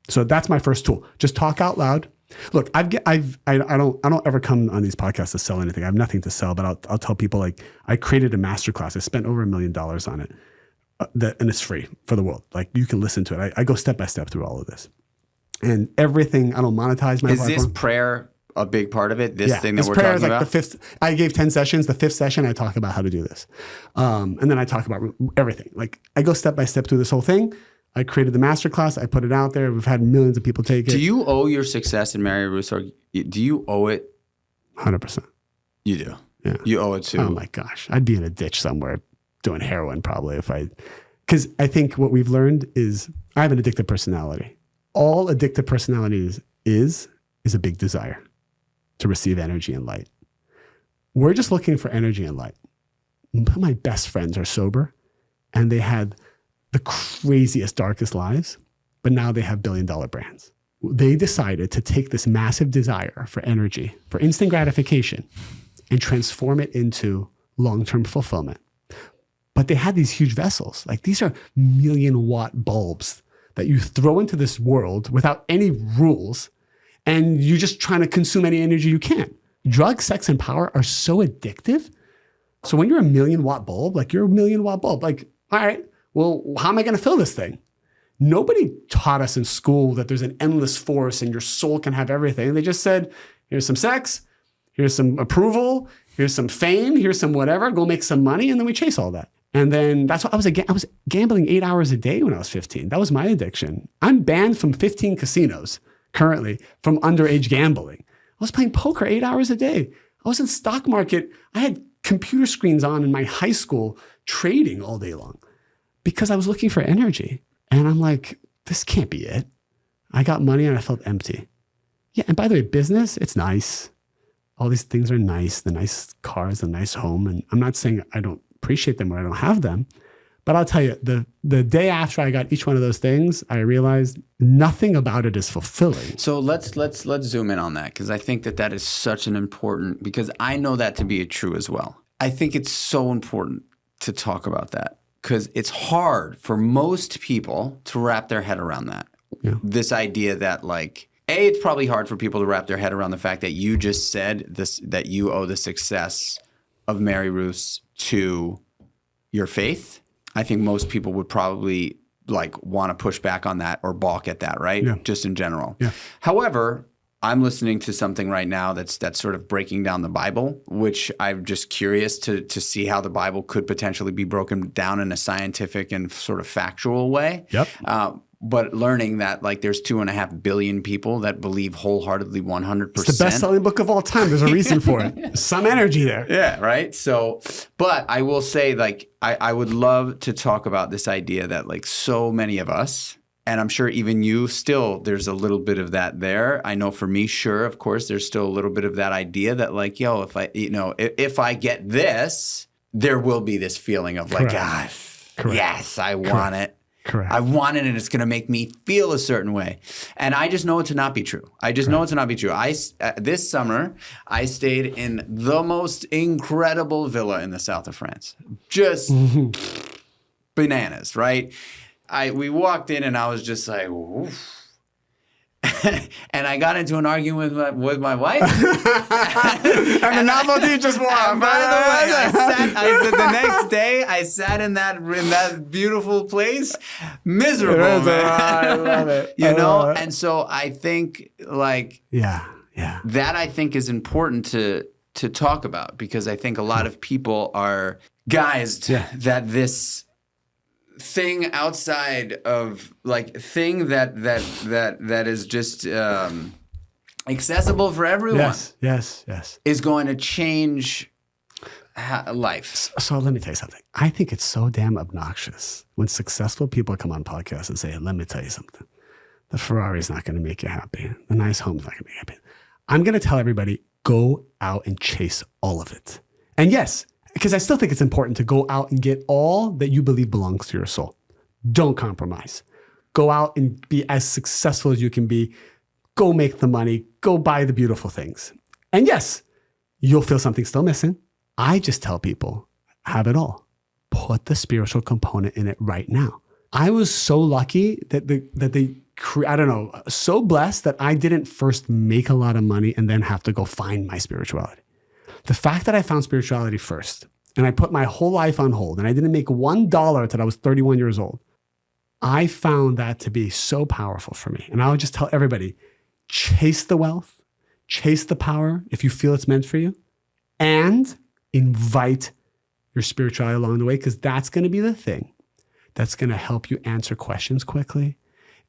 So that's my first tool. Just talk out loud. Look, I don't ever come on these podcasts to sell anything. I have nothing to sell, but I'll tell people, like, I created a masterclass. I spent over $1 million on it, and it's free for the world. Like, you can listen to it. I go step by step through all of this, and everything. I don't monetize my platform. Is this prayer a big part of it? This thing that we're prayer talking is like about? the fifth. I gave 10 sessions. The fifth session, I talk about how to do this. And then I talk about everything. Like, I go step by step through this whole thing. I created the masterclass. I put it out there. We've had millions of people take it. Do you owe your success in Mary Ruth, or do you owe it? 100%. You do. Yeah. You owe it to. Oh my gosh. I'd be in a ditch somewhere doing heroin probably because I think what we've learned is I have an addictive personality. All addictive personalities is a big desire to receive energy and light. We're just looking for energy and light. My best friends are sober, and they had the craziest, darkest lives, but now they have billion-dollar brands. They decided to take this massive desire for energy, for instant gratification, and transform it into long-term fulfillment. But they had these huge vessels. Like, these are 1,000,000-watt bulbs that you throw into this world without any rules, and you're just trying to consume any energy you can. Drugs, sex, and power are so addictive. So when you're a 1,000,000-watt bulb, like, you're a 1,000,000-watt bulb. Like, all right, well, how am I going to fill this thing? Nobody taught us in school that there's an endless force and your soul can have everything. They just said, here's some sex, here's some approval, here's some fame, here's some whatever, go make some money, and then we chase all that. And then that's what I was gambling 8 hours a day when I was 15. That was my addiction. I'm banned from 15 casinos currently from underage gambling. I was playing poker 8 hours a day. I was in stock market. I had computer screens on in my high school trading all day long because I was looking for energy. And I'm like, this can't be it. I got money and I felt empty. Yeah. And by the way, business, it's nice. All these things are nice. The nice cars, the nice home. And I'm not saying I don't appreciate them or I don't have them. But I'll tell you, the day after I got each one of those things, I realized nothing about it is fulfilling. So let's zoom in on that, because I think that is such an important, because I know that to be true as well. I think it's so important to talk about that because it's hard for most people to wrap their head around that. Yeah. This idea that like, it's probably hard for people to wrap their head around the fact that you just said this, that you owe the success of Mary Ruth's to your faith. I think most people would probably like want to push back on that or balk at that, right? Yeah. Just in general. Yeah. However, I'm listening to something right now that's sort of breaking down the Bible, which I'm just curious to see how the Bible could potentially be broken down in a scientific and sort of factual way. Yep. But learning that like there's 2.5 billion people that believe wholeheartedly 100%. It's the best-selling book of all time. There's a reason for it. Some energy there. Yeah, right? So, but I will say like I would love to talk about this idea that like so many of us, and I'm sure even you still, there's a little bit of that there. I know for me, sure, of course, there's still a little bit of that idea that like, yo, if I get this, there will be this feeling of like, Correct. Yes, I want it. Correct. I want it and it's going to make me feel a certain way. And I just know it to not be true. I just know it to not be true. This summer, I stayed in the most incredible villa in the south of France. Just bananas, right? We walked in and I was just like, oof. And I got into an argument with my wife. And the novelty just won. By the way, the next day I sat in that beautiful place, miserable. Man. I love it. You know, and so I think like Yeah. that I think is important to talk about, because I think a lot of people are guised that this thing outside of like thing that is just accessible for everyone. Yes. Is going to change life. So let me tell you something. I think it's so damn obnoxious when successful people come on podcasts and say, let me tell you something. The Ferrari's not going to make you happy. The nice home's not going to make you happy. I'm going to tell everybody, go out and chase all of it. And yes, because I still think it's important to go out and get all that you believe belongs to your soul. Don't compromise. Go out and be as successful as you can be. Go make the money. Go buy the beautiful things. And yes, you'll feel something still missing. I just tell people, have it all. Put the spiritual component in it right now. I was so lucky so blessed that I didn't first make a lot of money and then have to go find my spirituality. The fact that I found spirituality first and I put my whole life on hold and I didn't make $1 until I was 31 years old, I found that to be so powerful for me. And I would just tell everybody, chase the wealth, chase the power if you feel it's meant for you, and invite your spirituality along the way, because that's going to be the thing that's going to help you answer questions quickly.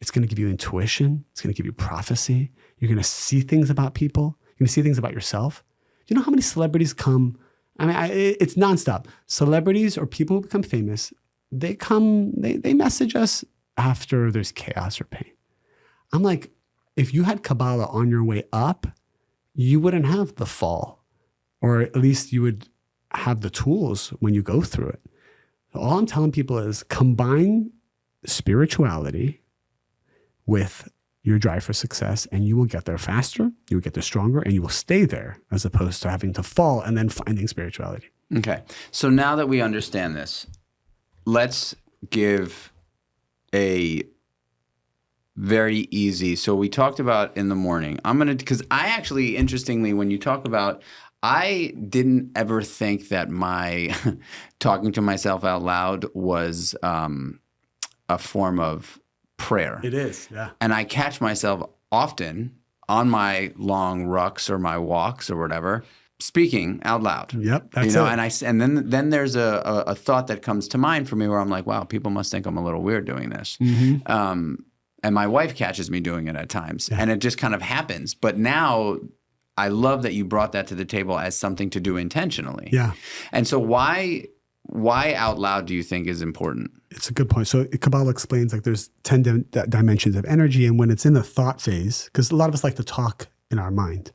It's going to give you intuition. It's going to give you prophecy. You're going to see things about people. You're going to see things about yourself. You know how many celebrities come? I mean, it's nonstop. Celebrities or people who become famous, they message us after there's chaos or pain. I'm like, if you had Kabbalah on your way up, you wouldn't have the fall, or at least you would have the tools when you go through it. All I'm telling people is combine spirituality with your drive for success, and you will get there faster, you will get there stronger, and you will stay there, as opposed to having to fall and then finding spirituality. Okay. So now that we understand this, let's give a very easy. So we talked about in the morning. Because I actually, interestingly, when you talk about, I didn't ever think that my talking to myself out loud was a form of prayer. It is, yeah. And I catch myself often on my long rucks or my walks or whatever, speaking out loud. Yep, that's it. And then there's a thought that comes to mind for me where I'm like, wow, people must think I'm a little weird doing this. Mm-hmm. And my wife catches me doing it at times, and it just kind of happens. But now I love that you brought that to the table as something to do intentionally. Yeah. And so why out loud do you think is important? It's a good point. So Kabbalah explains like there's 10 dimensions of energy. And when it's in the thought phase, because a lot of us like to talk in our mind,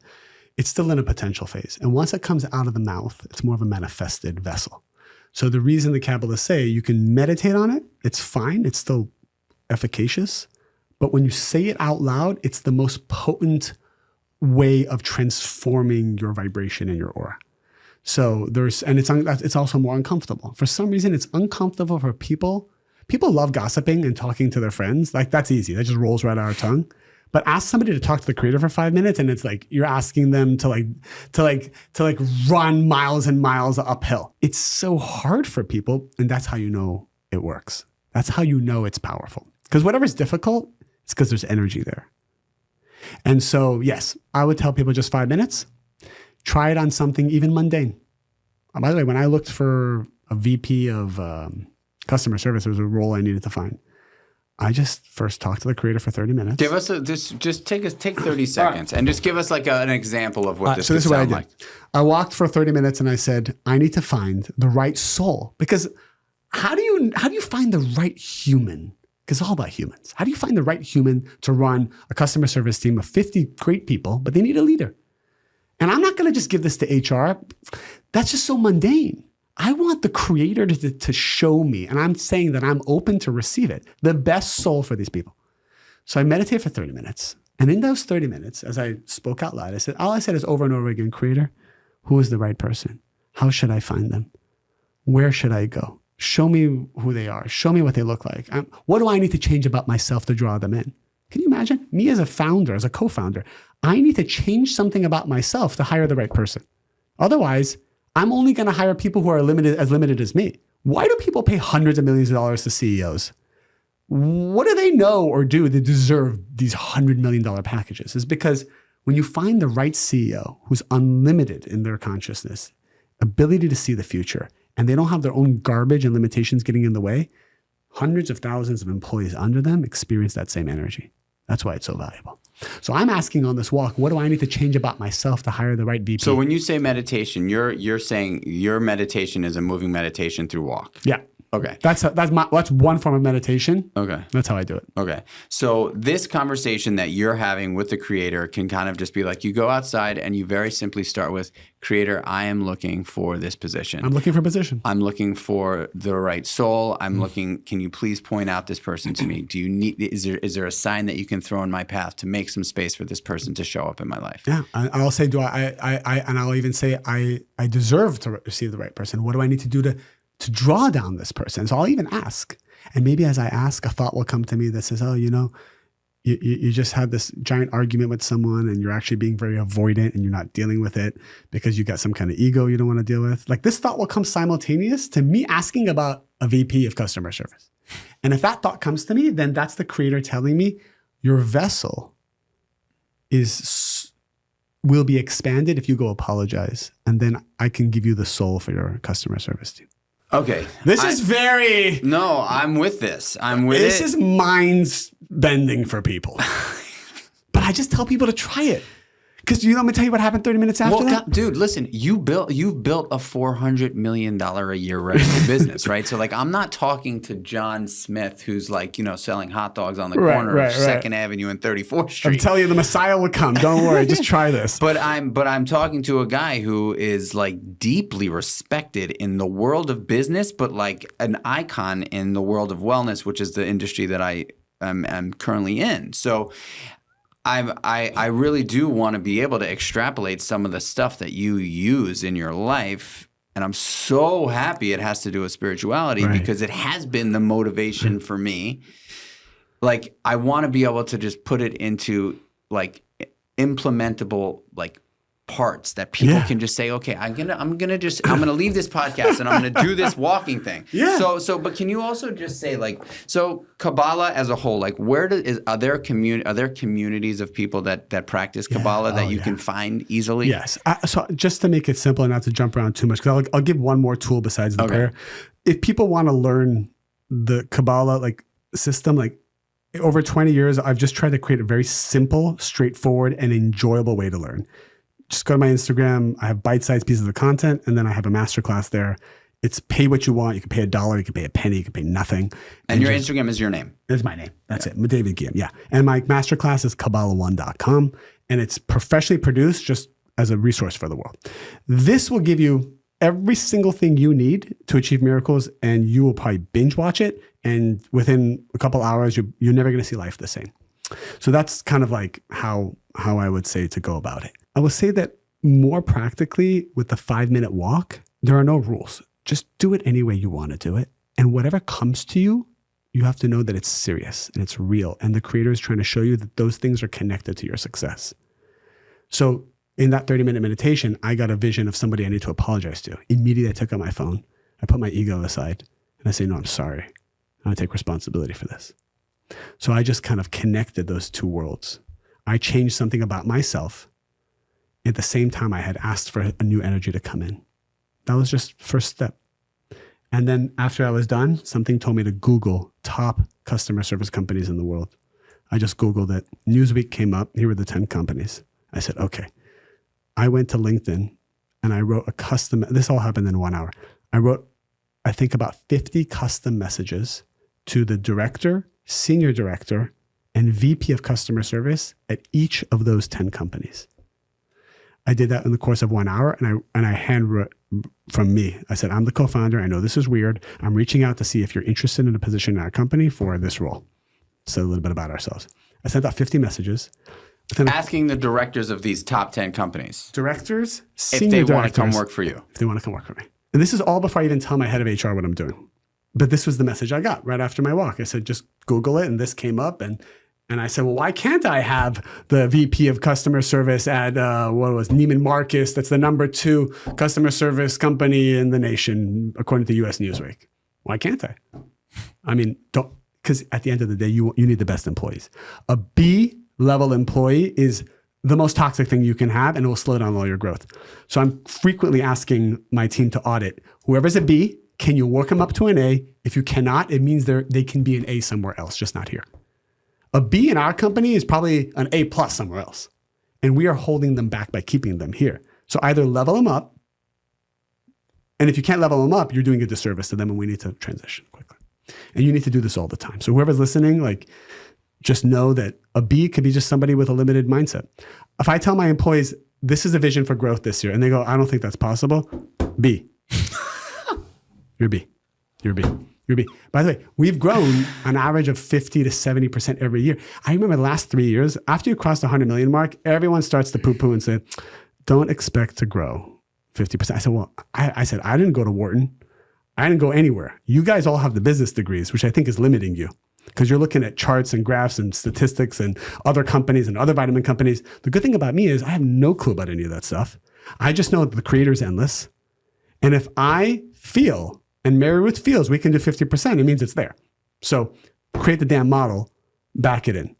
it's still in a potential phase. And once it comes out of the mouth, it's more of a manifested vessel. So the reason the Kabbalists say you can meditate on it, it's fine. It's still efficacious. But when you say it out loud, it's the most potent way of transforming your vibration in your aura. So it's also more uncomfortable. For some reason, it's uncomfortable for people. People love gossiping and talking to their friends. Like that's easy. That just rolls right out our tongue. But ask somebody to talk to the creator for 5 minutes, and it's like you're asking them to run miles and miles uphill. It's so hard for people, and that's how you know it works. That's how you know it's powerful. Because whatever's difficult, it's because there's energy there. And so, yes, I would tell people just 5 minutes. Try it on something even mundane. By the way, when I looked for a VP of customer service, there was a role I needed to find. I just first talked to the creator for 30 minutes. Give us just take 30 seconds and just give us like an example of what this so could this is what I sound did. like. I walked for 30 minutes and I said, I need to find the right soul. Because how do you find the right human? Because it's all about humans. How do you find the right human to run a customer service team of 50 great people, but they need a leader? And I'm not going to just give this to HR. That's just so mundane. I want the creator to show me, and I'm saying that I'm open to receive it, the best soul for these people. So I meditated for 30 minutes. And in those 30 minutes, as I spoke out loud, all I said is over and over again, creator, who is the right person? How should I find them? Where should I go? Show me who they are. Show me what they look like. What do I need to change about myself to draw them in? Can you imagine? Me as a founder, as a co-founder, I need to change something about myself to hire the right person. Otherwise, I'm only going to hire people who are limited as me. Why do people pay hundreds of millions of dollars to CEOs? What do they know or do that deserve these $100 million packages? It's because when you find the right CEO who's unlimited in their consciousness, ability to see the future, and they don't have their own garbage and limitations getting in the way, hundreds of thousands of employees under them experience that same energy. That's why it's so valuable. So I'm asking on this walk, what do I need to change about myself to hire the right VP? So when you say meditation, you're saying your meditation is a moving meditation through walk. Yeah. Okay. That's one form of meditation. Okay. That's how I do it. Okay. So this conversation that you're having with the creator can kind of just be like you go outside and you very simply start with, creator, I am looking for this position. I'm looking for a position. I'm looking for the right soul. I'm looking, can you please point out this person to me? Is there a sign that you can throw in my path to make some space for this person to show up in my life? Yeah. I'll say, and I'll even say, I deserve to receive the right person. What do I need to do to draw down this person? So I'll even ask. And maybe as I ask, a thought will come to me that says, oh, you just had this giant argument with someone and you're actually being very avoidant and you're not dealing with it because you got some kind of ego you don't want to deal with. Like this thought will come simultaneous to me asking about a VP of customer service. And if that thought comes to me, then that's the creator telling me your vessel will be expanded if you go apologize. And then I can give you the soul for your customer service team. Okay. This is very... No, I'm with this. This is mind bending for people. But I just tell people to try it. Because I'm going to tell you what happened 30 minutes after that. Dude, listen, you've built a $400 million a year revenue business, right? So like, I'm not talking to John Smith, who's like, selling hot dogs on the corner of 2nd Avenue and 34th Street. I'm telling you, the Messiah will come. Don't worry. Just try this. But I'm talking to a guy who is like deeply respected in the world of business, but like an icon in the world of wellness, which is the industry that I am currently in. So I really do want to be able to extrapolate some of the stuff that you use in your life. And I'm so happy it has to do with spirituality because it has been the motivation for me. Like, I want to be able to just put it into like implementable like parts that people can just say, okay, I'm gonna leave this podcast and I'm gonna do this walking thing. Yeah. But can you also just say like, so Kabbalah as a whole, like are there communities of people that practice Kabbalah that you can find easily? Yes. So just to make it simple and not to jump around too much, because I'll give one more tool besides the prayer. If people want to learn the Kabbalah like system, like over 20 years, I've just tried to create a very simple, straightforward, and enjoyable way to learn. just go to my Instagram. I have bite-sized pieces of content, and then I have a masterclass there. It's pay what you want. You can pay $1, you can pay a penny, you can pay nothing. And your Instagram is your name. It's my name. That's it. David Guillaume. Yeah. And my masterclass is Kabbalah1.com, and it's professionally produced just as a resource for the world. This will give you every single thing you need to achieve miracles, and you will probably binge watch it. And within a couple hours, you're never going to see life the same. So that's kind of like how I would say to go about it. I will say that more practically with the 5-minute walk, there are no rules. Just do it any way you want to do it. And whatever comes to you, you have to know that it's serious and it's real. And the creator is trying to show you that those things are connected to your success. So in that 30-minute meditation, I got a vision of somebody I need to apologize to. Immediately, I took out my phone. I put my ego aside and I say, no, I'm sorry. I take responsibility for this. So I just kind of connected those two worlds. I changed something about myself. At the same time, I had asked for a new energy to come in. That was just first step. And then after I was done, something told me to Google top customer service companies in the world. I just Googled it. Newsweek came up. Here were the 10 companies. I said, okay. I went to LinkedIn and I wrote a custom, this all happened in 1 hour. I wrote, I think about 50 custom messages to the director, senior director, and VP of customer service at each of those 10 companies. I did that in the course of 1 hour, and I handwrote from me. I said, I'm the co-founder. I know this is weird. I'm reaching out to see if you're interested in a position in our company for this role. So a little bit about ourselves. I sent out 50 messages. Asking the directors of these top 10 companies. Directors, if they want to come work for you. If they want to come work for me. And this is all before I even tell my head of HR what I'm doing. But this was the message I got right after my walk. I said, just Google it. And this came up. And I said, well, why can't I have the VP of customer service at Neiman Marcus? That's the number 2 customer service company in the nation, according to US Newsweek. Why can't I? I mean, because at the end of the day, you need the best employees. A B-level employee is the most toxic thing you can have, and it will slow down all your growth. So I'm frequently asking my team to audit whoever's a B. Can you work them up to an A? If you cannot, it means they can be an A somewhere else, just not here. A B in our company is probably an A+ somewhere else. And we are holding them back by keeping them here. So either level them up, and if you can't level them up, you're doing a disservice to them, and we need to transition quickly. And you need to do this all the time. So whoever's listening, just know that a B could be just somebody with a limited mindset. If I tell my employees, this is a vision for growth this year, and they go, I don't think that's possible, B. You're B. You're B. You're B. By the way, we've grown an average of 50 to 70% every year. I remember the last 3 years, after you cross the 100 million mark, everyone starts to poo-poo and say, don't expect to grow 50%. I said, well, I didn't go to Wharton. I didn't go anywhere. You guys all have the business degrees, which I think is limiting you because you're looking at charts and graphs and statistics and other companies and other vitamin companies. The good thing about me is I have no clue about any of that stuff. I just know that the creator is endless. And if I feel, and Mary Ruth feels we can do 50%, it means it's there. So create the damn model, back it in.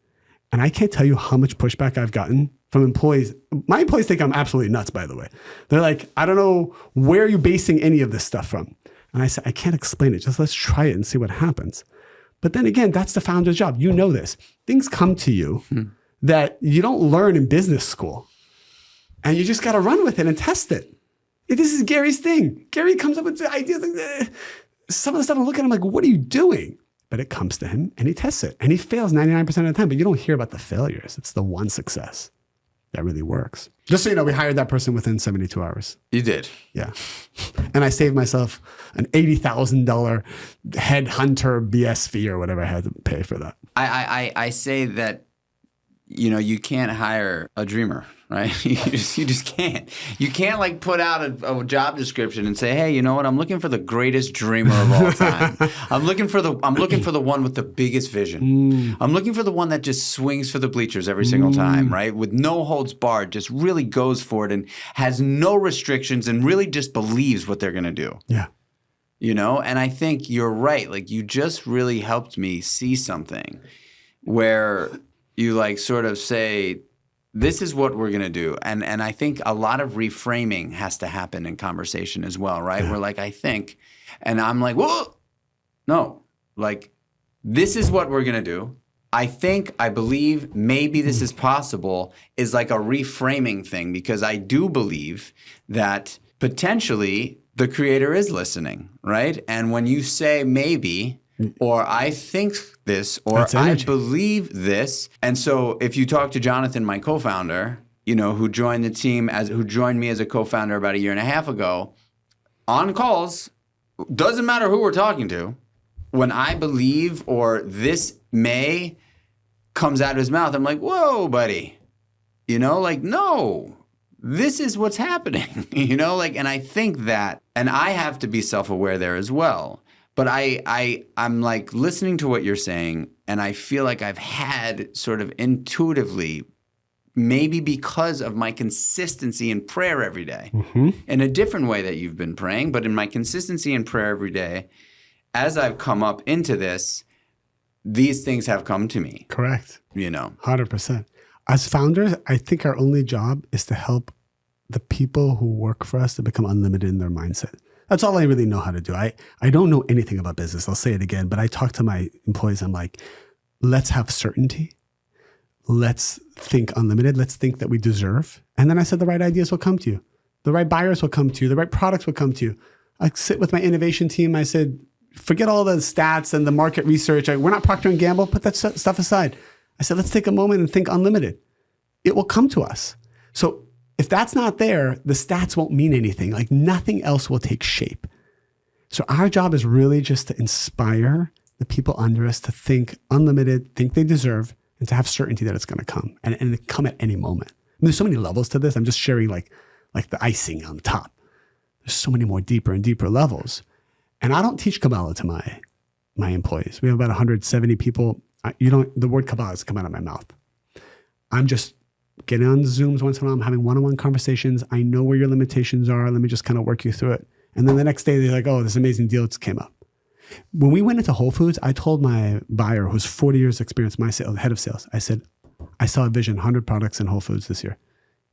And I can't tell you how much pushback I've gotten from employees. My employees think I'm absolutely nuts, by the way. They're like, I don't know where you're basing any of this stuff from. And I said, I can't explain it. Just let's try it and see what happens. But then again, that's the founder's job. You know this. Things come to you that you don't learn in business school. And you just got to run with it and test it. This is Gary's thing. Gary comes up with the ideas. Some of the stuff I'm looking at, I'm like, what are you doing? But it comes to him and he tests it. And he fails 99% of the time. But you don't hear about the failures. It's the one success that really works. Just so you know, we hired that person within 72 hours. You did? Yeah. And I saved myself an $80,000 headhunter BS fee or whatever I had to pay for that. I say that, you can't hire a dreamer, right? You just can't. You can't like put out a job description and say, hey, you know what? I'm looking for the greatest dreamer of all time. I'm looking for the one with the biggest vision. I'm looking for the one that just swings for the bleachers every single time, right? With no holds barred, just really goes for it and has no restrictions and really just believes what they're going to do. Yeah. And I think you're right. Like you just really helped me see something where you like sort of say, this is what we're going to do. And I think a lot of reframing has to happen in conversation as well, right? We're like, I think, and I'm like, whoa, no, like this is what we're going to do. I believe maybe this is possible is like a reframing thing, because I do believe that potentially the creator is listening, right? And when you say maybe, or I think this, or That's I energy. believe this. And so if you talk to Jonathan, my co-founder, who joined the team who joined me as a co-founder about 1.5 years ago, on calls, doesn't matter who we're talking to, when I believe or this may comes out of his mouth, I'm like, whoa, buddy. No, this is what's happening, and I think that, and I have to be self-aware there as well. But I'm like listening to what you're saying, and I feel like I've had sort of intuitively, maybe because of my consistency in prayer every day, in a different way that you've been praying, but in my consistency in prayer every day, as I've come up into this, these things have come to me. Correct. 100%. As founders, I think our only job is to help the people who work for us to become unlimited in their mindset. That's all I really know how to do. I don't know anything about business. I'll say it again, but I talk to my employees. I'm like, let's have certainty. Let's think unlimited. Let's think that we deserve. And then I said the right ideas will come to you. The right buyers will come to you. The right products will come to you. I sit with my innovation team. I said, forget all the stats and the market research. We're not Procter & Gamble. Put that stuff aside. I said, let's take a moment and think unlimited. It will come to us. So if that's not there, the stats won't mean anything. Like nothing else will take shape. So our job is really just to inspire the people under us to think unlimited, think they deserve, and to have certainty that it's going to come and it come at any moment. And there's so many levels to this. I'm just sharing like the icing on the top. There's so many more deeper and deeper levels. And I don't teach Kabbalah to my employees. We have about 170 people. The word Kabbalah has come out of my mouth. I'm just getting on Zooms once in a while. I'm having one-on-one conversations. I know where your limitations are. Let me just kind of work you through it. And then the next day they're like, oh, this amazing deal just came up. When we went into Whole Foods, I told my buyer, who's 40 years experience, my head of sales, I said, I saw a vision, 100 products in Whole Foods this year.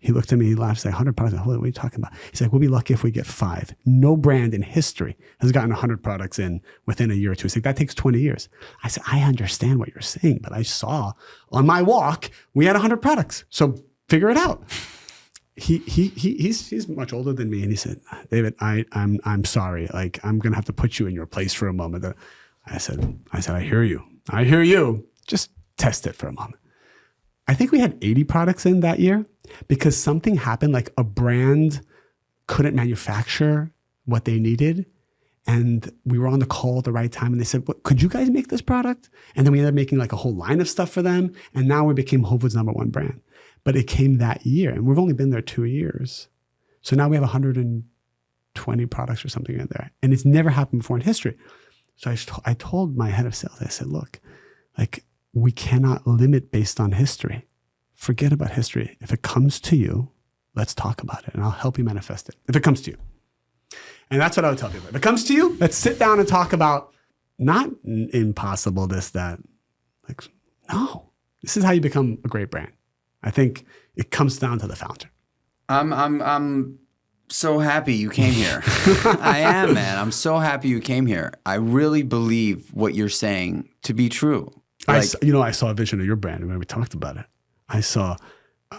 He looked at me, he laughed, said, 100 products? What are you talking about? He's like, we'll be lucky if we get 5. No brand in history has gotten 100 products in within a year or two. He's like, that takes 20 years. I said, I understand what you're saying, but I saw on my walk, we had 100 products. So figure it out. He's much older than me. And he said, David, I'm sorry. Like, I'm going to have to put you in your place for a moment. I said, I hear you. I hear you. Just test it for a moment. I think we had 80 products in that year because something happened, like a brand couldn't manufacture what they needed. And we were on the call at the right time. And they said, could you guys make this product? And then we ended up making like a whole line of stuff for them. And now we became Whole Foods #1 brand. But it came that year. And we've only been there 2 years. So now we have 120 products or something in there. And it's never happened before in history. So I told my head of sales, I said, look, like, we cannot limit based on history. Forget about history. If it comes to you, let's talk about it and I'll help you manifest it. If it comes to you. And that's what I would tell people. If it comes to you, let's sit down and talk about not impossible, this, that. Like, no, this is how you become a great brand. I think it comes down to the founder. I'm so happy you came here. I am, man. I'm so happy you came here. I really believe what you're saying to be true. I saw a vision of your brand when we talked about it. I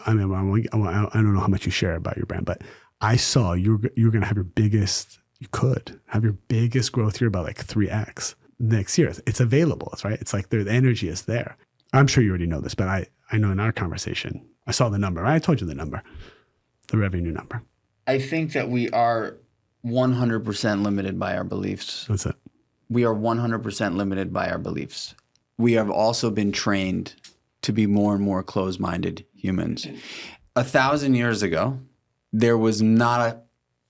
don't know how much you share about your brand, but I saw you're going to have you could have your biggest growth year about like 3x next year. It's available. It's right. It's like the energy is there. I'm sure you already know this, but I know in our conversation, I saw the number. Right? I told you the number, the revenue number. I think that we are 100% limited by our beliefs. That's it. We are 100% limited by our beliefs. We have also been trained to be more and more closed-minded humans. 1,000 years ago, there was not a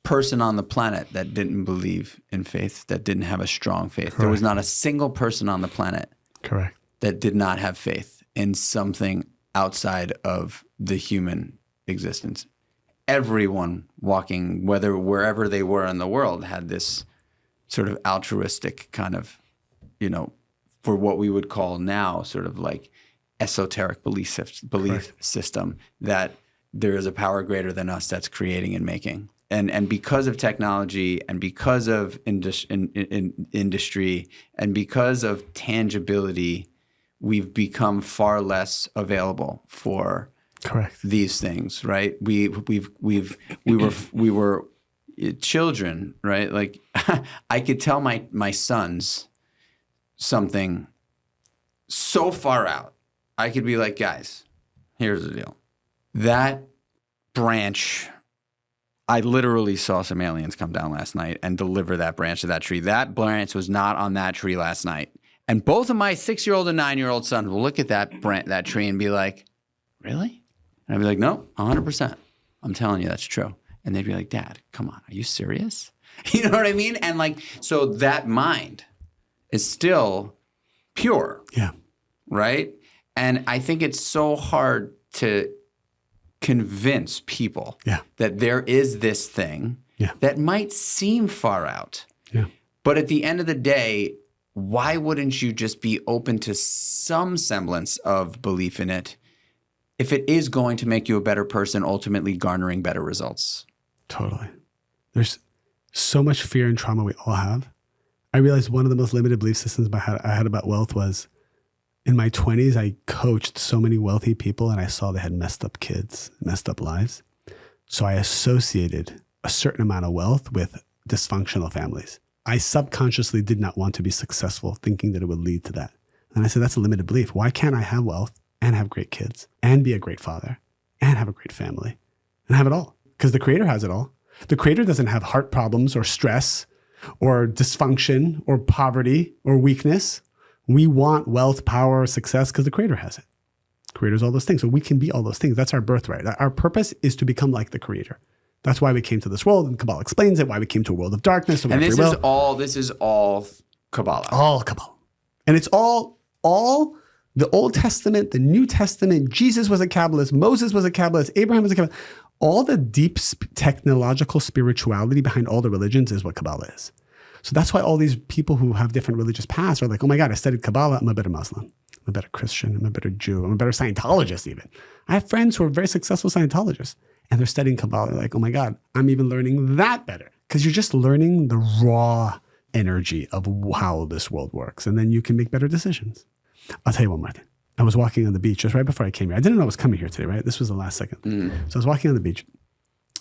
person on the planet that didn't believe in faith, that didn't have a strong faith. Correct. There was not a single person on the planet Correct. that did not have faith in something outside of the human existence. Everyone walking, wherever they were in the world, had this sort of altruistic kind of, for what we would call now sort of like esoteric belief system that there is a power greater than us that's creating and making. And because of technology and because of industry and because of tangibility, we've become far less available for Correct. these things, right? We were children, right? Like I could tell my sons something so far out. I could be like, guys, here's the deal. That branch, I literally saw some aliens come down last night and deliver that branch to that tree. That branch was not on that tree last night. And both of my 6-year-old and 9-year-old sons will look at that tree and be like, really? And I'd be like, no, 100%. I'm telling you, that's true. And they'd be like, Dad, come on, are you serious? You know what I mean? And like, so that mind is still pure, Yeah. right? And I think it's so hard to convince people that there is this thing that might seem far out. Yeah. But at the end of the day, why wouldn't you just be open to some semblance of belief in it if it is going to make you a better person, ultimately garnering better results? Totally. There's so much fear and trauma we all have. I realized one of the most limited belief systems I had about wealth was in my 20s, I coached so many wealthy people and I saw they had messed up kids, messed up lives. So I associated a certain amount of wealth with dysfunctional families. I subconsciously did not want to be successful, thinking that it would lead to that. And I said, that's a limited belief. Why can't I have wealth and have great kids and be a great father and have a great family and have it all? Because the Creator has it all. The Creator doesn't have heart problems or stress or dysfunction or poverty or weakness. We want wealth, power, success because the Creator has it. The Creator's all those things. So we can be all those things. That's our birthright. Our purpose is to become like the Creator. That's why we came to this world, and Kabbalah explains it, why we came to a world of darkness. And this is all Kabbalah. All Kabbalah. And it's all the Old Testament, the New Testament. Jesus was a Kabbalist. Moses was a Kabbalist. Abraham was a Kabbalist. All the deep technological spirituality behind all the religions is what Kabbalah is. So that's why all these people who have different religious paths are like, oh my God, I studied Kabbalah. I'm a better Muslim. I'm a better Christian. I'm a better Jew. I'm a better Scientologist even. I have friends who are very successful Scientologists and they're studying Kabbalah. They're like, oh my God, I'm even learning that better. Because you're just learning the raw energy of how this world works. And then you can make better decisions. I'll tell you one more thing. I was walking on the beach just right before I came here. I didn't know I was coming here today, right? This was the last second. So I was walking on the beach.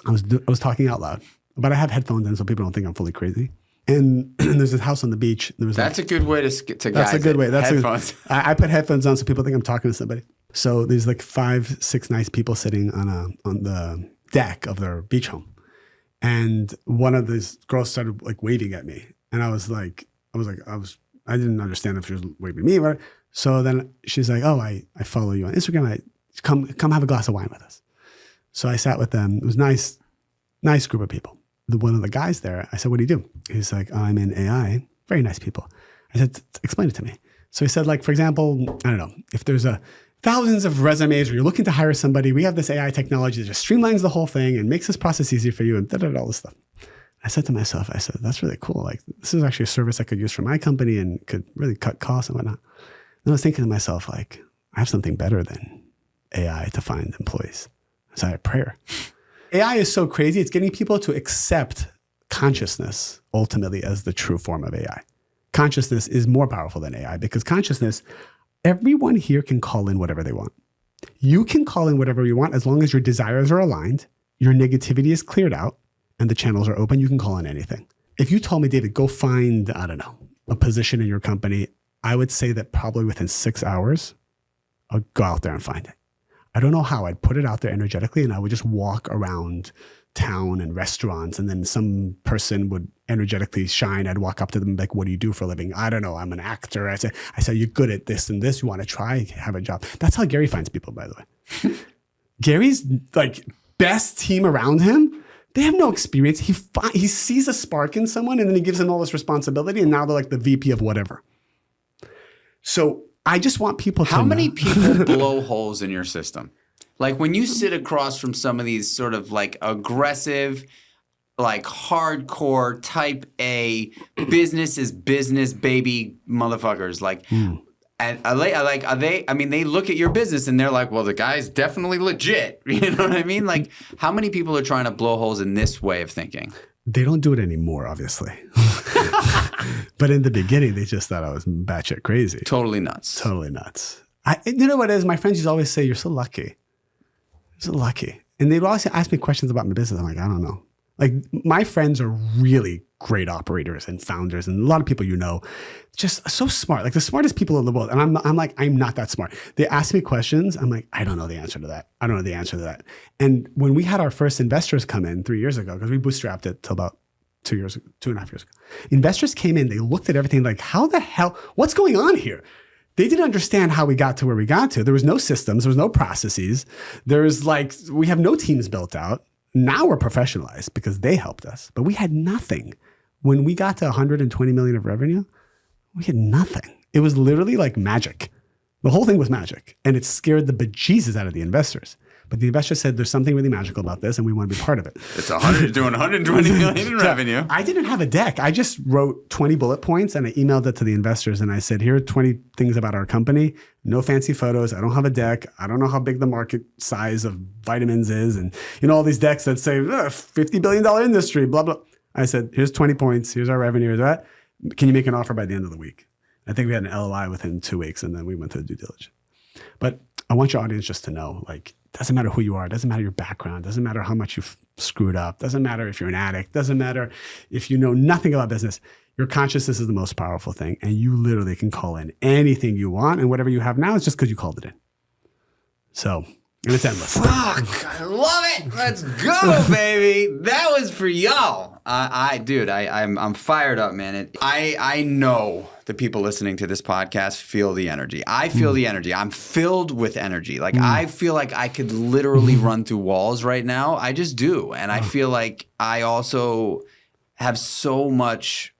I was talking out loud, but I have headphones in so people don't think I'm fully crazy. And there's this house on the beach. That's a good way to guide. That's a good way. That's headphones. I put headphones on so people think I'm talking to somebody. So there's like 5-6 nice people sitting on the deck of their beach home, and one of these girls started like waving at me, and I didn't understand if she was waving at me, or so then she's like, "Oh, I follow you on Instagram. Come have a glass of wine with us." So I sat with them. It was nice group of people. One of the guys there, I said, what do you do? He's like, I'm in AI. Very nice people. I said, explain it to me. So he said, like, for example, I don't know, if there's thousands of resumes or you're looking to hire somebody, we have this AI technology that just streamlines the whole thing and makes this process easier for you and all this stuff. I said to myself, that's really cool. Like, this is actually a service I could use for my company and could really cut costs and whatnot. And I was thinking to myself, like, I have something better than AI to find employees. So I had prayer. AI is so crazy. It's getting people to accept consciousness ultimately as the true form of AI. Consciousness is more powerful than AI because consciousness, everyone here can call in whatever they want. You can call in whatever you want as long as your desires are aligned, your negativity is cleared out, and the channels are open. You can call in anything. If you told me, David, go find, I don't know, a position in your company, I would say that probably within 6 hours, I'll go out there and find it. I don't know how. I'd put it out there energetically and I would just walk around town and restaurants and then some person would energetically shine. I'd walk up to them like, what do you do for a living? I don't know. I'm an actor. I say, you're good at this and this. You want to try, have a job. That's how Gary finds people, by the way. Gary's like best team around him, they have no experience. He sees a spark in someone and then he gives them all this responsibility and now they're like the VP of whatever. So I just want people to How many know. people blow holes in your system? Like when you sit across from some of these sort of like aggressive, like hardcore type A business is business baby motherfuckers. Like, and they look at your business and they're like, well, the guy's definitely legit. You know what I mean? Like how many people are trying to blow holes in this way of thinking? They don't do it anymore, obviously. But in the beginning, they just thought I was batshit crazy. Totally nuts. Totally nuts. You know what it is? My friends used to always say, "You're so lucky. You're so lucky." And they'd always ask me questions about my business. I'm like, I don't know. Like, my friends are really great operators and founders, and a lot of people just so smart, like the smartest people in the world. And I'm like, I'm not that smart. They ask me questions. I'm like, I don't know the answer to that. I don't know the answer to that. And when we had our first investors come in 3 years ago, because we bootstrapped it till about 2.5 years ago, investors came in, they looked at everything like, how the hell, what's going on here? They didn't understand how we got to where we got to. There was no systems, there was no processes. We have no teams built out. Now we're professionalized because they helped us, but we had nothing. When we got to 120 million of revenue, we had nothing. It was literally like magic. The whole thing was magic, and it scared the bejesus out of the investors. But the investors said, there's something really magical about this, and we want to be part of it. It's doing 120 million in revenue. I didn't have a deck. I just wrote 20 bullet points, and I emailed it to the investors, and I said, here are 20 things about our company. No fancy photos. I don't have a deck. I don't know how big the market size of vitamins is. And all these decks that say $50 billion industry, blah, blah. I said, here's 20 points. Here's our revenue. Here's that. Can you make an offer by the end of the week? I think we had an LOI within 2 weeks, and then we went to the due diligence. But I want your audience just to know, like, doesn't matter who you are, doesn't matter your background, doesn't matter how much you've screwed up, doesn't matter if you're an addict, doesn't matter if you know nothing about business. Your consciousness is the most powerful thing, and you literally can call in anything you want, and whatever you have now is just because you called it in. So, and it's endless. Fuck, I love it. Let's go, baby. That was for y'all. I'm fired up, man. I know the people listening to this podcast feel the energy. I feel the energy. I'm filled with energy. Like, I feel like I could literally run through walls right now. I just do. And I feel like I also have so much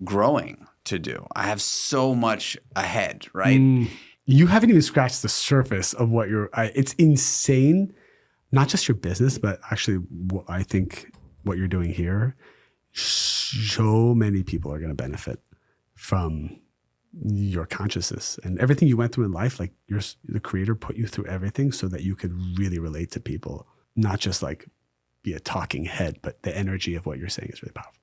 growing to do. I have so much ahead, right? You haven't even scratched the surface of what it's insane. Not just your business, but actually I think what you're doing here. So many people are going to benefit from your consciousness and everything you went through in life. Like, the creator put you through everything so that you could really relate to people, not just like be a talking head, but the energy of what you're saying is really powerful.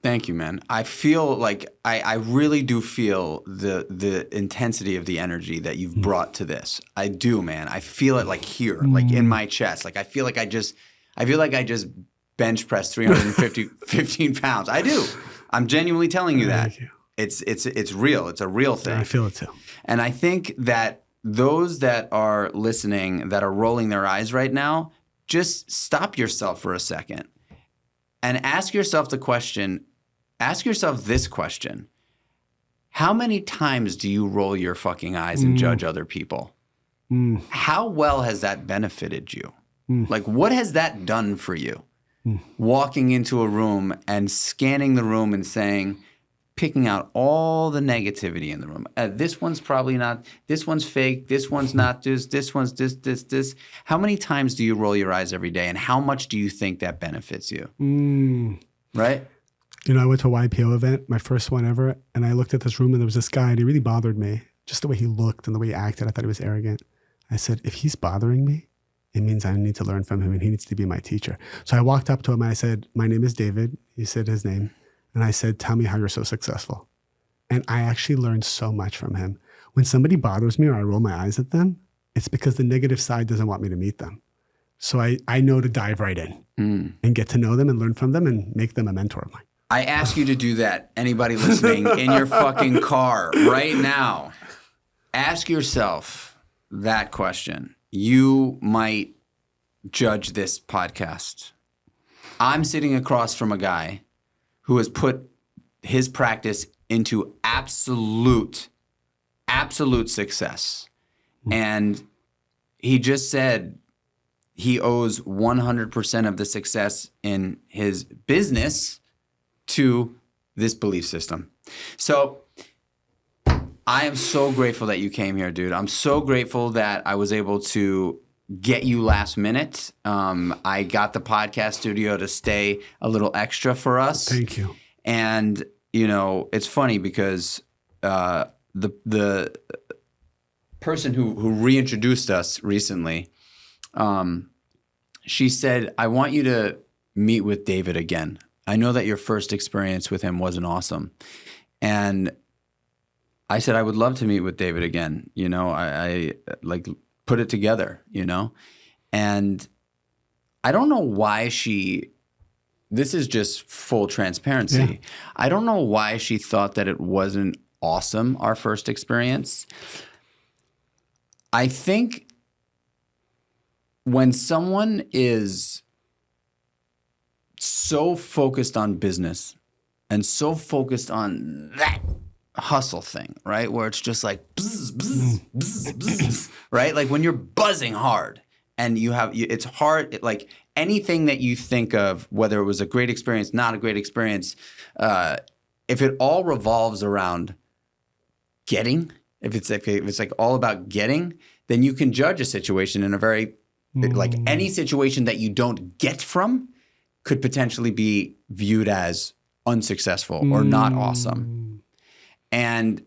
Thank you, man. I feel like I really do feel the intensity of the energy that you've brought to this. I do, man. I feel it like here, like in my chest. Like, I feel like I just bench press 15 pounds. I do. I'm genuinely telling you that. Thank you. It's real. It's a real thing. Yeah, I feel it too. And I think that those that are listening, that are rolling their eyes right now, just stop yourself for a second and ask yourself this question. How many times do you roll your fucking eyes and judge other people? How well has that benefited you? Like, what has that done for you? Walking into a room and scanning the room and picking out all the negativity in the room. This one's probably not, this one's fake, this one's not this one's this. How many times do you roll your eyes every day, and how much do you think that benefits you? Right? I went to a YPO event, my first one ever, and I looked at this room and there was this guy and he really bothered me. Just the way he looked and the way he acted, I thought he was arrogant. I said, if he's bothering me, it means I need to learn from him and he needs to be my teacher. So I walked up to him and I said, my name is David. He said his name. And I said, tell me how you're so successful. And I actually learned so much from him. When somebody bothers me or I roll my eyes at them, it's because the negative side doesn't want me to meet them. So I know to dive right in and get to know them and learn from them and make them a mentor of mine. I ask you to do that. Anybody listening in your fucking car right now, ask yourself that question. You might judge this podcast. I'm sitting across from a guy who has put his practice into absolute success. And he just said he owes 100% of the success in his business to this belief system. So I am so grateful that you came here, dude. I'm so grateful that I was able to get you last minute. I got the podcast studio to stay a little extra for us. Thank you. And, it's funny because the person who reintroduced us recently, she said, I want you to meet with David again. I know that your first experience with him wasn't awesome. And I said, I would love to meet with David again. You know, I like put it together, you know? And I don't know why this is just full transparency. Yeah. I don't know why she thought that it wasn't awesome, our first experience. I think when someone is so focused on business and so focused on that hustle thing, right? Where it's just like, bzz, bzz, bzz, bzz, right? Like when you're buzzing hard and it's hard, like anything that you think of, whether it was a great experience, not a great experience, if it all revolves around getting, if it's like all about getting, then you can judge a situation in a very, like any situation that you don't get from could potentially be viewed as unsuccessful or not awesome. And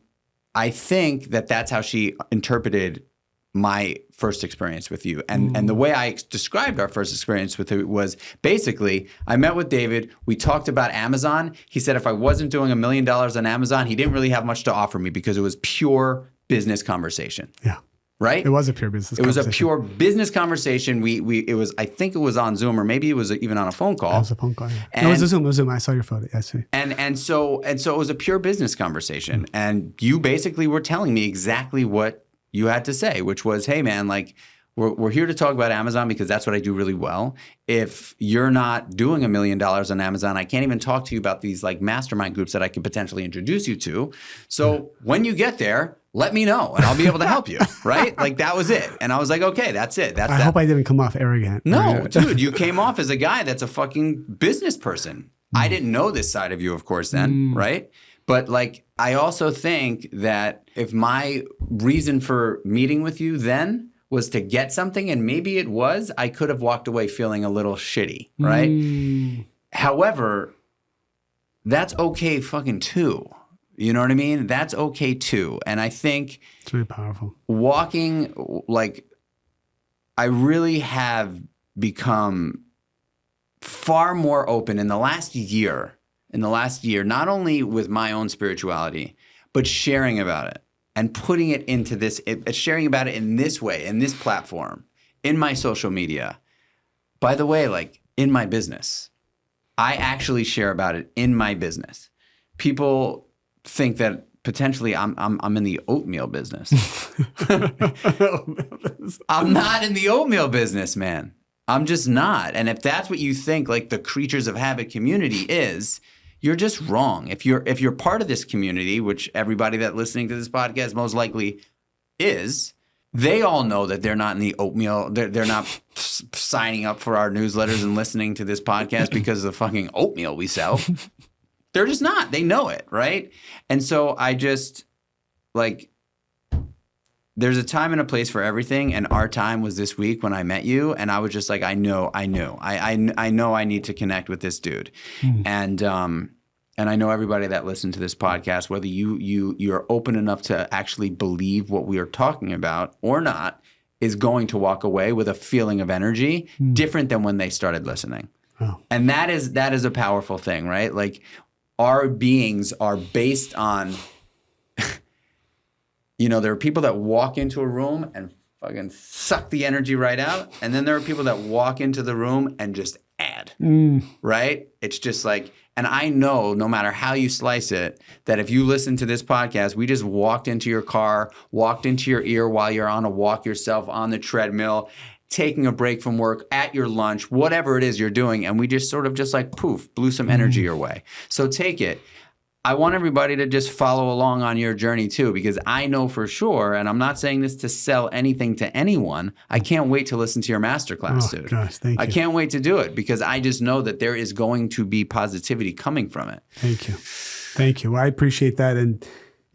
I think that that's how she interpreted my first experience with you. And the way I described our first experience with you was basically, I met with David, we talked about Amazon. He said if I wasn't doing $1 million on Amazon, he didn't really have much to offer me because it was pure business conversation. Yeah. Right? It was a pure business It was conversation. a pure business conversation. I think it was on Zoom, or maybe it was even on a phone call. It was a phone call. Yeah. No, it was a Zoom. It was a Zoom. I saw your photo. Yeah, I see. And so it was a pure business conversation. And you basically were telling me exactly what you had to say, which was, hey man, like we're here to talk about Amazon because that's what I do really well. If you're not doing $1 million on Amazon, I can't even talk to you about these like mastermind groups that I could potentially introduce you to. So when you get there, let me know and I'll be able to help you, right? Like that was it. And I was like, okay, that's it. I hope I didn't come off arrogant. No, dude, you came off as a guy that's a fucking business person. I didn't know this side of you, of course, then, right? But like, I also think that if my reason for meeting with you then was to get something, and maybe it was, I could have walked away feeling a little shitty, right? However, that's okay fucking too. You know what I mean? That's okay too. And I think it's really powerful. Walking, like, I really have become far more open in the last year, not only with my own spirituality, but sharing about it and putting it into this, sharing about it in this way, in this platform, in my social media. By the way, like in my business, I actually share about it in my business. People think that potentially I'm in the oatmeal business. I'm not in the oatmeal business, man. I'm just not. And if that's what you think like the Creatures of Habit community is, you're just wrong. If you're part of this community, which everybody that listening to this podcast most likely is, they all know that they're not in the oatmeal. They're not signing up for our newsletters and listening to this podcast because of the fucking oatmeal we sell. They're just not. They know it, right? And so I just, like, there's a time and a place for everything, and our time was this week when I met you, and I was just like, I know I need to connect with this dude. And I know everybody that listened to this podcast, whether you're open enough to actually believe what we are talking about or not, is going to walk away with a feeling of energy different than when they started listening. Oh. And that is a powerful thing, right? Like, our beings are based on, you know, there are people that walk into a room and fucking suck the energy right out. And then there are people that walk into the room and just add, right? It's just like, and I know no matter how you slice it, that if you listen to this podcast, we just walked into your car, walked into your ear while you're on a walk yourself on the treadmill, taking a break from work, at your lunch, whatever it is you're doing. And we just sort of just like poof, blew some energy your way. So take it. I want everybody to just follow along on your journey too, because I know for sure, and I'm not saying this to sell anything to anyone, I can't wait to listen to your masterclass, dude. Gosh, thank you. I can't wait to do it because I just know that there is going to be positivity coming from it. Thank you. Thank you. Well, I appreciate that. And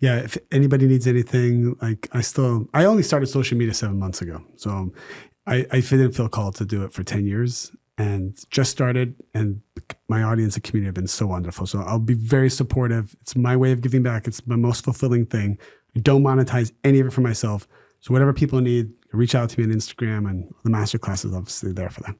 yeah, if anybody needs anything, like I only started social media 7 months ago. So I didn't feel called to do it for 10 years and just started, and my audience and community have been so wonderful. So I'll be very supportive. It's my way of giving back. It's my most fulfilling thing. I don't monetize any of it for myself. So whatever people need, reach out to me on Instagram, and the masterclass is obviously there for them.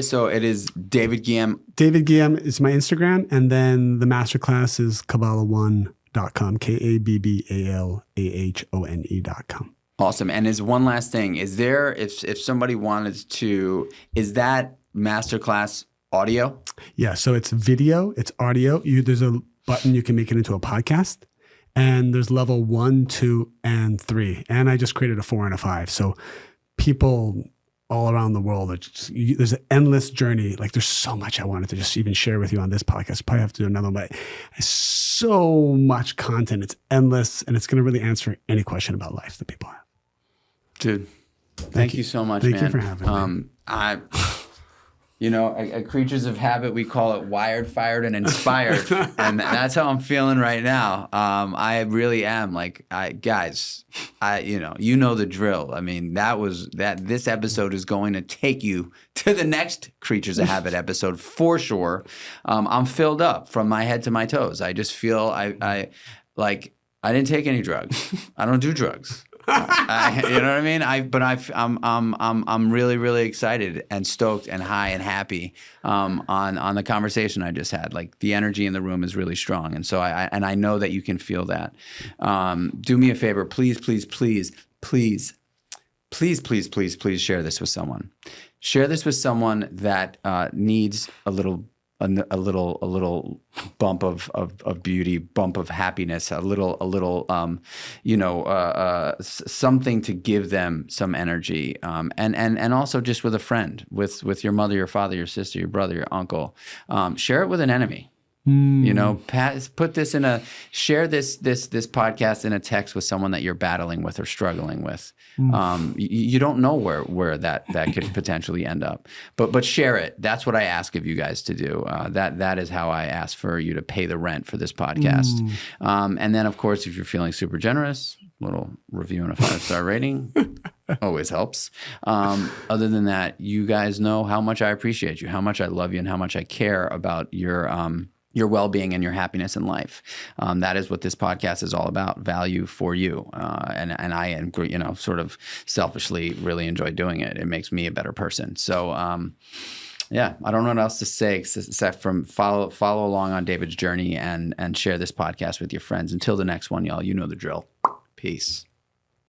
So it is David Guillaume. David Guillaume is my Instagram, and then the masterclass is Kabbalah1.com. kabbalahone.com, KABBALAHONE.com. Awesome. And is one last thing, is there, if somebody wanted to, is that masterclass audio? Yeah, so it's video, it's audio. There's a button you can make it into a podcast. And there's level 1, 2, and 3. And I just created a 4 and a 5. So people all around the world, there's an endless journey. Like there's so much I wanted to just even share with you on this podcast. Probably have to do another one, but there's so much content. It's endless, and it's going to really answer any question about life that people have. Dude, thank you so much, Thank man. you for having me. At Creatures of Habit, we call it wired, fired, and inspired. And that's how I'm feeling right now. I really am. Guys, you know the drill. I mean, this episode is going to take you to the next Creatures of Habit episode for sure. I'm filled up from my head to my toes. I just feel I didn't take any drugs. I don't do drugs. You know what I mean? I'm really, really excited and stoked and high and happy on the conversation I just had. Like the energy in the room is really strong, and so I know that you can feel that. Do me a favor, please share this with someone. Share this with someone that needs a little bump of beauty, bump of happiness, a little something to give them some energy, and also just with a friend, with your mother, your father, your sister, your brother, your uncle. Share it with an enemy. Put this share this podcast in a text with someone that you're battling with or struggling with. You don't know where that could potentially end up, but share it. That's what I ask of you guys to do. That is how I ask for you to pay the rent for this podcast. And then of course, if you're feeling super generous, little review and a 5-star rating always helps. Other than that, you guys know how much I appreciate you, how much I love you, and how much I care about your well-being and your happiness in life. That is what this podcast is all about, value for you. And I, sort of selfishly really enjoy doing it. It makes me a better person. So, I don't know what else to say except from follow along on David's journey and share this podcast with your friends. Until the next one, y'all, you know the drill. Peace.